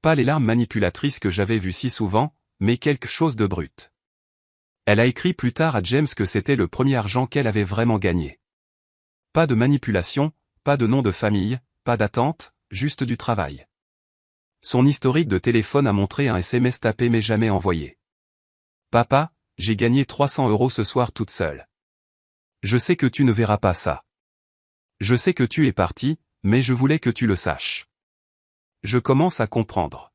Pas les larmes manipulatrices que j'avais vues si souvent, mais quelque chose de brut. Elle a écrit plus tard à James que c'était le premier argent qu'elle avait vraiment gagné. Pas de manipulation, pas de nom de famille, pas d'attente, juste du travail. Son historique de téléphone a montré un SMS tapé mais jamais envoyé. Papa, j'ai gagné 300 € ce soir toute seule. Je sais que tu ne verras pas ça. Je sais que tu es parti, mais je voulais que tu le saches. Je commence à comprendre.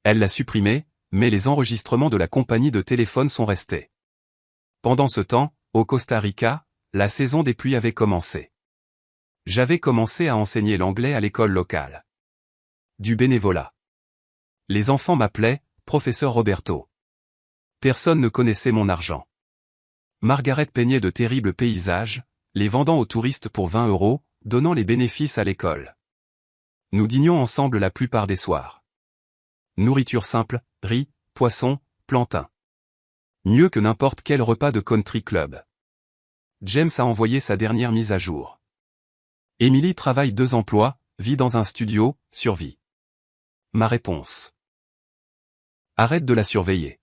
Elle l'a supprimé, mais les enregistrements de la compagnie de téléphone sont restés. Pendant ce temps, au Costa Rica, la saison des pluies avait commencé. J'avais commencé à enseigner l'anglais à l'école locale. Du bénévolat. Les enfants m'appelaient « Professeur Roberto ». Personne ne connaissait mon argent. Margaret peignait de terribles paysages, les vendant aux touristes pour 20 €, donnant les bénéfices à l'école. Nous dînions ensemble la plupart des soirs. Nourriture simple, riz, poisson, plantain. Mieux que n'importe quel repas de country club. James a envoyé sa dernière mise à jour. Emily travaille 2 emplois, vit dans un studio, survit. Ma réponse. Arrête de la surveiller.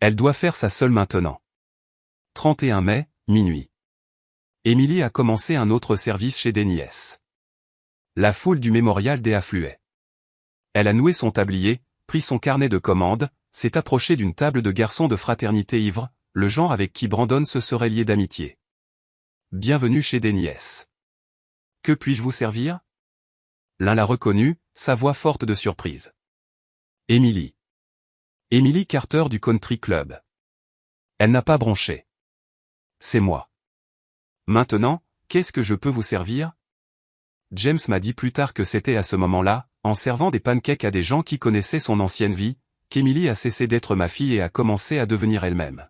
Elle doit faire ça seule maintenant. 31 mai, minuit. Emily a commencé un autre service chez Déniès. La foule du Memorial Day affluait. Elle a noué son tablier, pris son carnet de commandes, s'est approchée d'une table de garçons de fraternité ivre, le genre avec qui Brandon se serait lié d'amitié. Bienvenue chez Déniès. Que puis-je vous servir? L'un l'a reconnu, sa voix forte de surprise. Emily. Emily Carter du Country Club. Elle n'a pas bronché. C'est moi. Maintenant, qu'est-ce que je peux vous servir? James m'a dit plus tard que c'était à ce moment-là, en servant des pancakes à des gens qui connaissaient son ancienne vie, qu'Emily a cessé d'être ma fille et a commencé à devenir elle-même.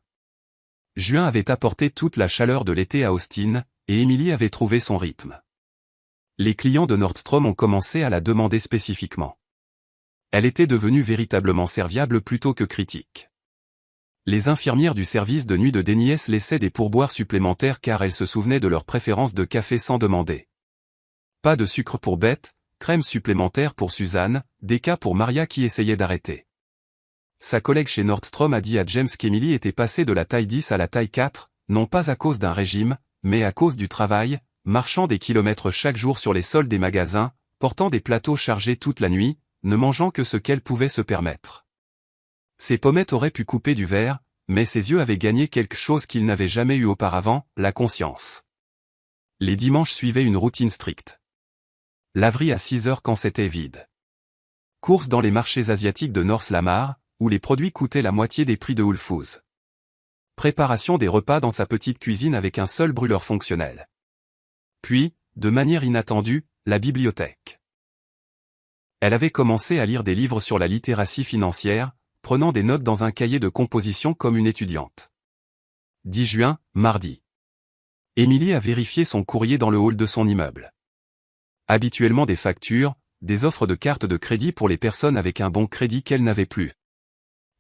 Juin avait apporté toute la chaleur de l'été à Austin, et Emily avait trouvé son rythme. Les clients de Nordstrom ont commencé à la demander spécifiquement. Elle était devenue véritablement serviable plutôt que critique. Les infirmières du service de nuit de Déniès laissaient des pourboires supplémentaires car elles se souvenaient de leur préférence de café sans demander. Pas de sucre pour Beth, crème supplémentaire pour Suzanne, déca pour Maria qui essayait d'arrêter. Sa collègue chez Nordstrom a dit à James qu'Emily était passée de la taille 10 à la taille 4, non pas à cause d'un régime, mais à cause du travail, marchant des kilomètres chaque jour sur les sols des magasins, portant des plateaux chargés toute la nuit, ne mangeant que ce qu'elle pouvait se permettre. Ses pommettes auraient pu couper du verre, mais ses yeux avaient gagné quelque chose qu'ils n'avaient jamais eu auparavant, la conscience. Les dimanches suivaient une routine stricte. Laverie à 6 heures quand c'était vide. Course dans les marchés asiatiques de North Lamar, où les produits coûtaient la moitié des prix de Whole Foods. Préparation des repas dans sa petite cuisine avec un seul brûleur fonctionnel. Puis, de manière inattendue, la bibliothèque. Elle avait commencé à lire des livres sur la littératie financière, prenant des notes dans un cahier de composition comme une étudiante. 10 juin, mardi. Emily a vérifié son courrier dans le hall de son immeuble. Habituellement des factures, des offres de cartes de crédit pour les personnes avec un bon crédit qu'elle n'avait plus.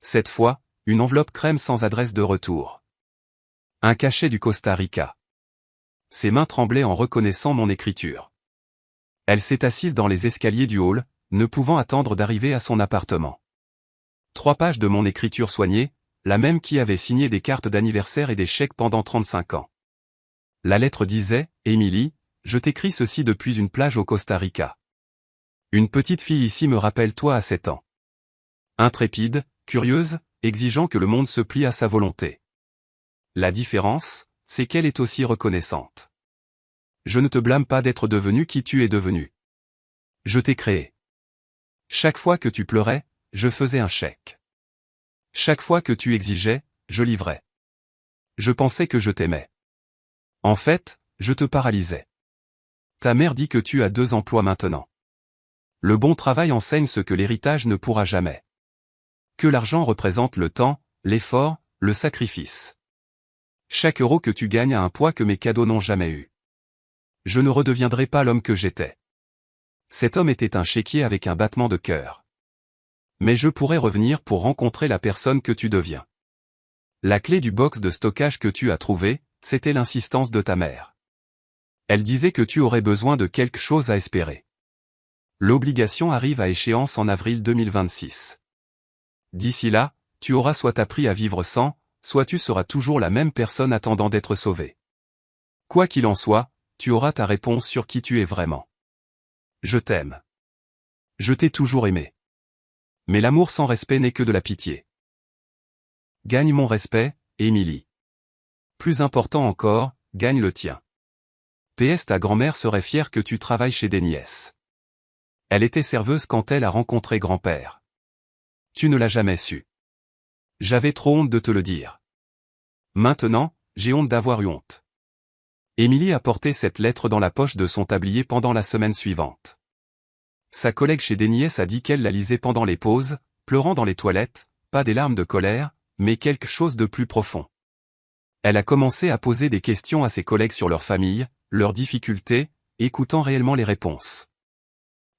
Cette fois, une enveloppe crème sans adresse de retour. Un cachet du Costa Rica. Ses mains tremblaient en reconnaissant mon écriture. Elle s'est assise dans les escaliers du hall, ne pouvant attendre d'arriver à son appartement. 3 pages de mon écriture soignée, la même qui avait signé des cartes d'anniversaire et des chèques pendant 35 ans. La lettre disait, « Emily, je t'écris ceci depuis une plage au Costa Rica. Une petite fille ici me rappelle toi à 7 ans. Intrépide, curieuse, exigeant que le monde se plie à sa volonté. La différence, c'est qu'elle est aussi reconnaissante. Je ne te blâme pas d'être devenu qui tu es devenu. Je t'ai créé. Chaque fois que tu pleurais, je faisais un chèque. Chaque fois que tu exigeais, je livrais. Je pensais que je t'aimais. En fait, je te paralysais. Ta mère dit que tu as 2 emplois maintenant. Le bon travail enseigne ce que l'héritage ne pourra jamais. Que l'argent représente le temps, l'effort, le sacrifice. Chaque euro que tu gagnes a un poids que mes cadeaux n'ont jamais eu. Je ne redeviendrai pas l'homme que j'étais. Cet homme était un chéquier avec un battement de cœur. Mais je pourrais revenir pour rencontrer la personne que tu deviens. La clé du box de stockage que tu as trouvé, c'était l'insistance de ta mère. Elle disait que tu aurais besoin de quelque chose à espérer. L'obligation arrive à échéance en avril 2026. D'ici là, tu auras soit appris à vivre sans, soit tu seras toujours la même personne attendant d'être sauvée. Quoi qu'il en soit, tu auras ta réponse sur qui tu es vraiment. Je t'aime. Je t'ai toujours aimé. Mais l'amour sans respect n'est que de la pitié. Gagne mon respect, Émilie. Plus important encore, gagne le tien. PS ta grand-mère serait fière que tu travailles chez Déniès. Elle était serveuse quand elle a rencontré grand-père. Tu ne l'as jamais su. J'avais trop honte de te le dire. Maintenant, j'ai honte d'avoir eu honte. Émilie a porté cette lettre dans la poche de son tablier pendant la semaine suivante. Sa collègue chez Déniès a dit qu'elle la lisait pendant les pauses, pleurant dans les toilettes, pas des larmes de colère, mais quelque chose de plus profond. Elle a commencé à poser des questions à ses collègues sur leur famille, leurs difficultés, écoutant réellement les réponses.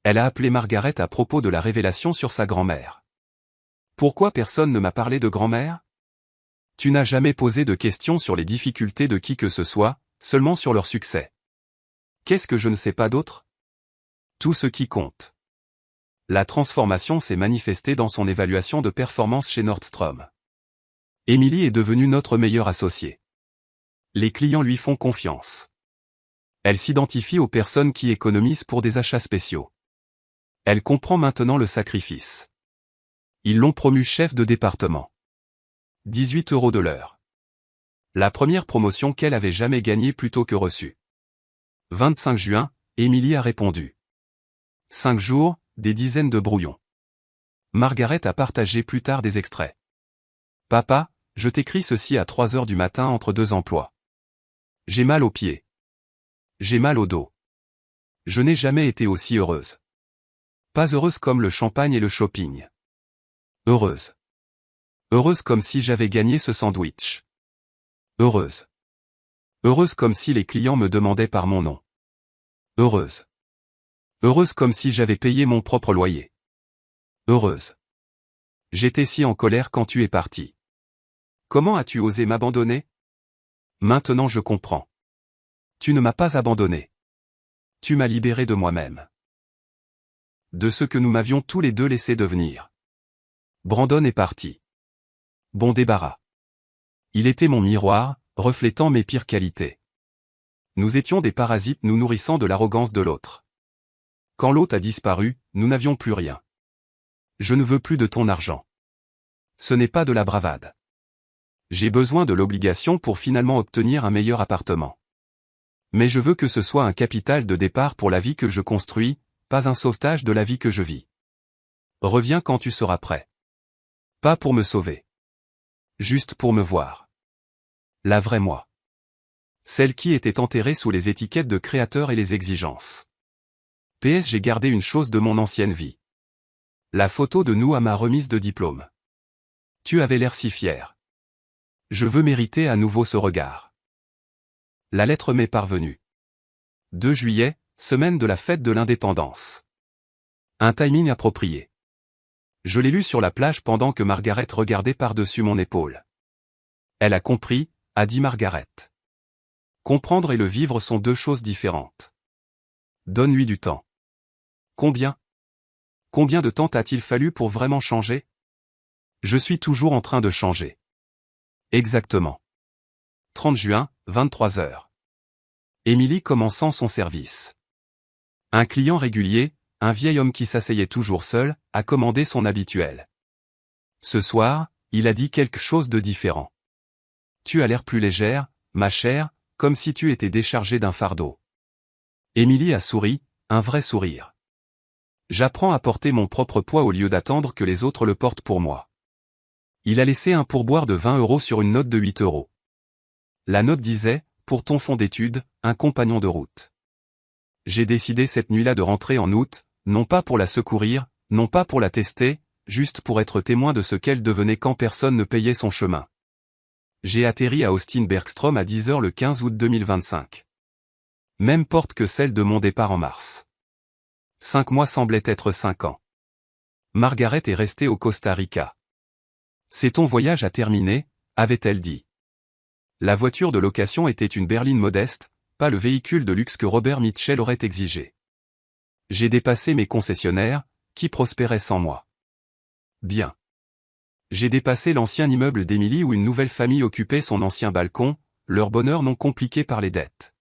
Elle a appelé Margaret à propos de la révélation sur sa grand-mère. Pourquoi personne ne m'a parlé de grand-mère? Tu n'as jamais posé de questions sur les difficultés de qui que ce soit, seulement sur leur succès. Qu'est-ce que je ne sais pas d'autre? Tout ce qui compte. La transformation s'est manifestée dans son évaluation de performance chez Nordstrom. Émilie est devenue notre meilleure associée. Les clients lui font confiance. Elle s'identifie aux personnes qui économisent pour des achats spéciaux. Elle comprend maintenant le sacrifice. Ils l'ont promue chef de département. 18 € de l'heure. La première promotion qu'elle avait jamais gagnée plutôt que reçue. 25 juin, Émilie a répondu. 5 jours, des dizaines de brouillons. Margaret a partagé plus tard des extraits. Papa, je t'écris ceci à 3 heures du matin entre 2 emplois. J'ai mal aux pieds. J'ai mal au dos. Je n'ai jamais été aussi heureuse. Pas heureuse comme le champagne et le shopping. Heureuse. Heureuse comme si j'avais gagné ce sandwich. Heureuse. Heureuse comme si les clients me demandaient par mon nom. Heureuse. Heureuse comme si j'avais payé mon propre loyer. Heureuse. J'étais si en colère quand tu es parti. Comment as-tu osé m'abandonner? Maintenant je comprends. Tu ne m'as pas abandonné. Tu m'as libéré de moi-même. De ce que nous m'avions tous les deux laissé devenir. Brandon est parti. Bon débarras. Il était mon miroir, reflétant mes pires qualités. Nous étions des parasites nous nourrissant de l'arrogance de l'autre. Quand l'autre a disparu, nous n'avions plus rien. Je ne veux plus de ton argent. Ce n'est pas de la bravade. J'ai besoin de l'obligation pour finalement obtenir un meilleur appartement. Mais je veux que ce soit un capital de départ pour la vie que je construis, pas un sauvetage de la vie que je vis. Reviens quand tu seras prêt. Pas pour me sauver. Juste pour me voir. La vraie moi. Celle qui était enterrée sous les étiquettes de créateur et les exigences. PS j'ai gardé une chose de mon ancienne vie. La photo de nous à ma remise de diplôme. Tu avais l'air si fier. Je veux mériter à nouveau ce regard. La lettre m'est parvenue. 2 juillet, semaine de la fête de l'indépendance. Un timing approprié. Je l'ai lu sur la plage pendant que Margaret regardait par-dessus mon épaule. Elle a compris, a dit Margaret. Comprendre et le vivre sont deux choses différentes. Donne-lui du temps. Combien? Combien de temps t'a-t-il fallu pour vraiment changer? Je suis toujours en train de changer. Exactement. 30 juin, 23 heures. Émilie commençant son service. Un client régulier, un vieil homme qui s'asseyait toujours seul, a commandé son habituel. Ce soir, il a dit quelque chose de différent. Tu as l'air plus légère, ma chère, comme si tu étais déchargée d'un fardeau. Émilie a souri, un vrai sourire. J'apprends à porter mon propre poids au lieu d'attendre que les autres le portent pour moi. Il a laissé un pourboire de 20 € sur une note de 8 €. La note disait, pour ton fonds d'études, un compagnon de route. J'ai décidé cette nuit-là de rentrer en août, non pas pour la secourir, non pas pour la tester, juste pour être témoin de ce qu'elle devenait quand personne ne payait son chemin. J'ai atterri à Austin Bergstrom à 10 h le 15 août 2025. Même porte que celle de mon départ en mars. 5 mois semblaient être 5 ans. Margaret est restée au Costa Rica. C'est ton voyage à terminer, avait-elle dit. La voiture de location était une berline modeste, pas le véhicule de luxe que Robert Mitchell aurait exigé. J'ai dépassé mes concessionnaires, qui prospéraient sans moi. Bien. J'ai dépassé l'ancien immeuble d'Emily où une nouvelle famille occupait son ancien balcon, leur bonheur non compliqué par les dettes.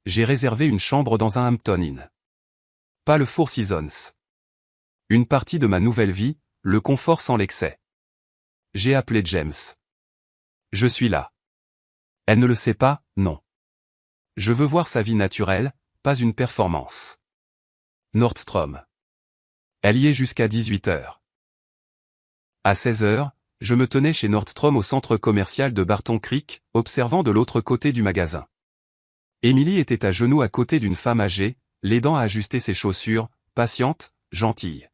J'ai réservé une chambre dans un Hampton Inn. Pas le Four Seasons. Une partie de ma nouvelle vie, le confort sans l'excès. J'ai appelé James. Je suis là. Elle ne le sait pas, non. Je veux voir sa vie naturelle, pas une performance. Nordstrom. Elle y est jusqu'à 18 h. À 16 h, je me tenais chez Nordstrom au centre commercial de Barton Creek, observant de l'autre côté du magasin. Emily était à genoux à côté d'une femme âgée, l'aidant à ajuster ses chaussures, patiente, gentille.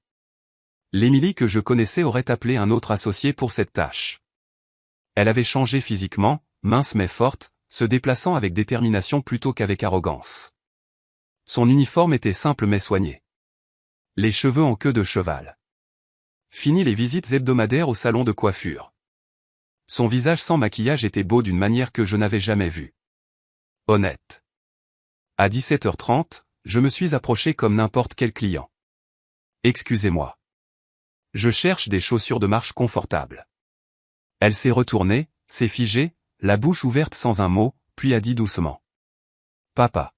L'Emily que je connaissais aurait appelé un autre associé pour cette tâche. Elle avait changé physiquement, mince mais forte, se déplaçant avec détermination plutôt qu'avec arrogance. Son uniforme était simple mais soigné. Les cheveux en queue de cheval. Fini les visites hebdomadaires au salon de coiffure. Son visage sans maquillage était beau d'une manière que je n'avais jamais vue. Honnête. À 17 h 30, je me suis approché comme n'importe quel client. Excusez-moi. Je cherche des chaussures de marche confortables. Elle s'est retournée, s'est figée, la bouche ouverte sans un mot, puis a dit doucement. Papa.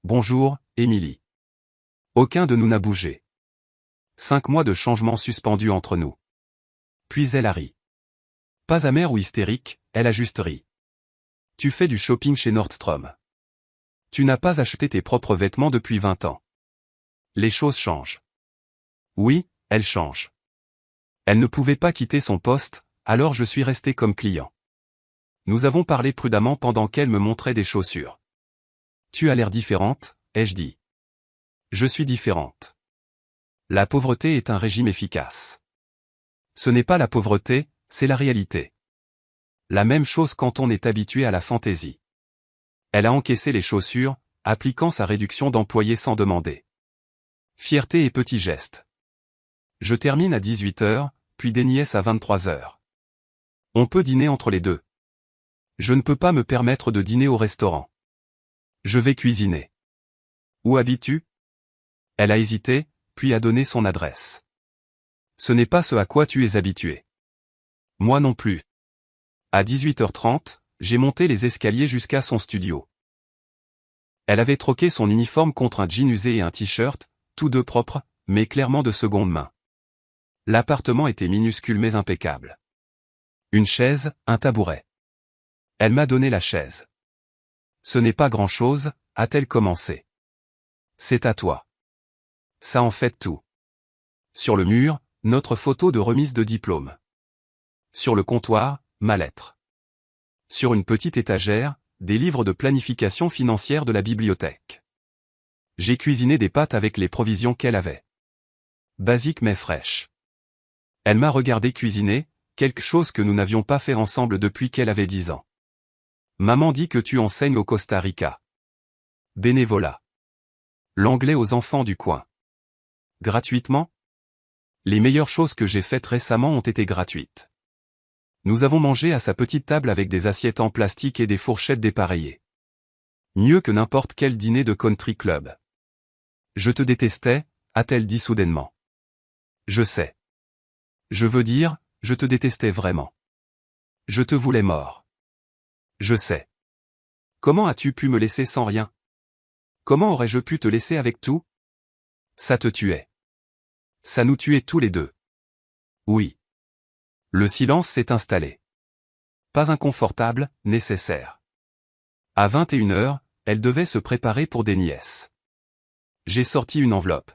Bonjour, Emily. Aucun de nous n'a bougé. 5 mois de changement suspendus entre nous. Puis elle a ri. Pas amère ou hystérique, elle a juste ri. Tu fais du shopping chez Nordstrom. Tu n'as pas acheté tes propres vêtements depuis 20 ans. Les choses changent. Oui, elles changent. Elle ne pouvait pas quitter son poste, alors je suis resté comme client. Nous avons parlé prudemment pendant qu'elle me montrait des chaussures. Tu as l'air différente, ai-je dit. Je suis différente. La pauvreté est un régime efficace. Ce n'est pas la pauvreté, c'est la réalité. La même chose quand on est habitué à la fantaisie. Elle a encaissé les chaussures, appliquant sa réduction d'employés sans demander. Fierté et petits gestes. Je termine à 18 h, puis des nièces à 23 h. On peut dîner entre les deux. Je ne peux pas me permettre de dîner au restaurant. Je vais cuisiner. Où habites-tu? Elle a hésité, puis a donné son adresse. Ce n'est pas ce à quoi tu es habitué. Moi non plus. À 18 h 30, j'ai monté les escaliers jusqu'à son studio. Elle avait troqué son uniforme contre un jean usé et un t-shirt, tous deux propres, mais clairement de seconde main. L'appartement était minuscule mais impeccable. Une chaise, un tabouret. Elle m'a donné la chaise. Ce n'est pas grand-chose, a-t-elle commencé. C'est à toi. Ça en fait tout. Sur le mur, notre photo de remise de diplôme. Sur le comptoir, ma lettre. Sur une petite étagère, des livres de planification financière de la bibliothèque. J'ai cuisiné des pâtes avec les provisions qu'elle avait. Basique mais fraîche. Elle m'a regardé cuisiner, quelque chose que nous n'avions pas fait ensemble depuis qu'elle avait 10 ans. Maman dit que tu enseignes au Costa Rica. Bénévolat. L'anglais aux enfants du coin. Gratuitement? Les meilleures choses que j'ai faites récemment ont été gratuites. Nous avons mangé à sa petite table avec des assiettes en plastique et des fourchettes dépareillées. Mieux que n'importe quel dîner de country club. Je te détestais, a-t-elle dit soudainement. Je sais. Je veux dire, je te détestais vraiment. Je te voulais mort. Je sais. Comment as-tu pu me laisser sans rien? Comment aurais-je pu te laisser avec tout? Ça te tuait. Ça nous tuait tous les deux. Oui. Le silence s'est installé. Pas inconfortable, nécessaire. À 21 h, elle devait se préparer pour des nièces. J'ai sorti une enveloppe.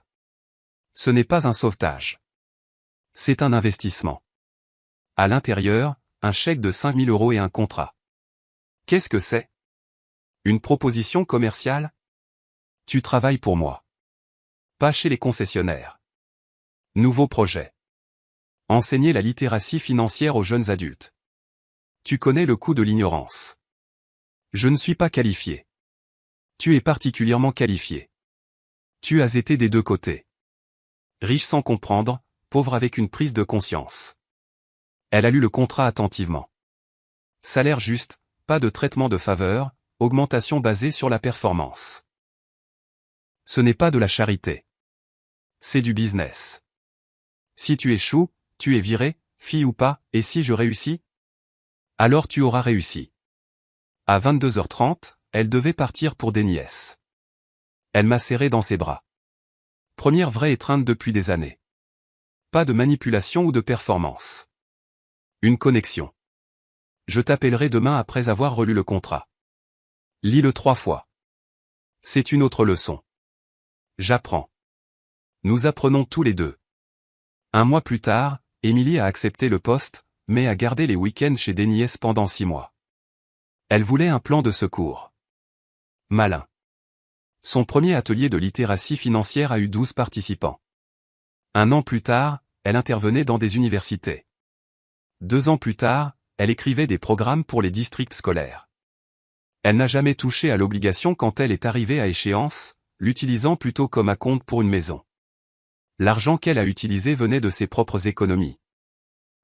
Ce n'est pas un sauvetage. C'est un investissement. À l'intérieur, un chèque de 5 000 € et un contrat. Qu'est-ce que c'est? Une proposition commerciale? Tu travailles pour moi. Pas chez les concessionnaires. Nouveau projet. Enseigner la littératie financière aux jeunes adultes. Tu connais le coût de l'ignorance. Je ne suis pas qualifié. Tu es particulièrement qualifié. Tu as été des deux côtés. Riche sans comprendre, pauvre avec une prise de conscience. Elle a lu le contrat attentivement. Salaire juste, pas de traitement de faveur, augmentation basée sur la performance. Ce n'est pas de la charité. C'est du business. Si tu échoues, tu es viré, fille ou pas, et si je réussis? Alors tu auras réussi. À 22h30, elle devait partir pour des nièces. Elle m'a serré dans ses bras. Première vraie étreinte depuis des années. Pas de manipulation ou de performance. Une connexion. Je t'appellerai demain après avoir relu le contrat. Lis-le 3 fois. C'est une autre leçon. J'apprends. Nous apprenons tous les deux. 1 mois plus tard, Émilie a accepté le poste, mais a gardé les week-ends chez des nièces pendant 6 mois. Elle voulait un plan de secours. Malin. Son premier atelier de littératie financière a eu 12 participants. 1 an plus tard, elle intervenait dans des universités. 2 ans plus tard, elle écrivait des programmes pour les districts scolaires. Elle n'a jamais touché à l'obligation quand elle est arrivée à échéance, l'utilisant plutôt comme acompte pour une maison. L'argent qu'elle a utilisé venait de ses propres économies.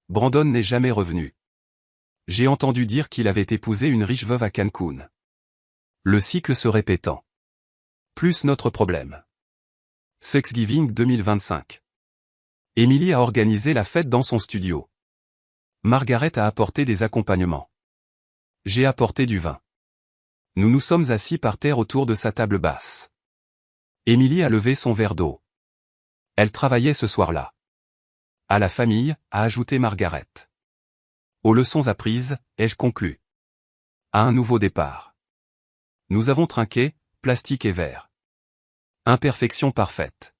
Brandon n'est jamais revenu. J'ai entendu dire qu'il avait épousé une riche veuve à Cancun. Le cycle se répétant. Plus notre problème. Thanksgiving 2025. Émilie a organisé la fête dans son studio. Margaret a apporté des accompagnements. J'ai apporté du vin. Nous nous sommes assis par terre autour de sa table basse. Émilie a levé son verre d'eau. Elle travaillait ce soir-là. À la famille, a ajouté Margaret. Aux leçons apprises, ai-je conclu. À un nouveau départ. Nous avons trinqué, plastique et verre. Imperfection parfaite.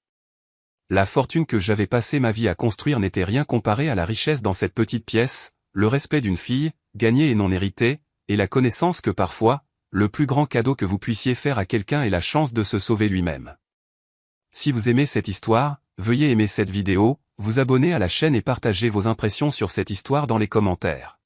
La fortune que j'avais passé ma vie à construire n'était rien comparée à la richesse dans cette petite pièce, le respect d'une fille, gagnée et non héritée, et la connaissance que parfois, le plus grand cadeau que vous puissiez faire à quelqu'un est la chance de se sauver lui-même. Si vous aimez cette histoire, veuillez aimer cette vidéo, vous abonner à la chaîne et partager vos impressions sur cette histoire dans les commentaires.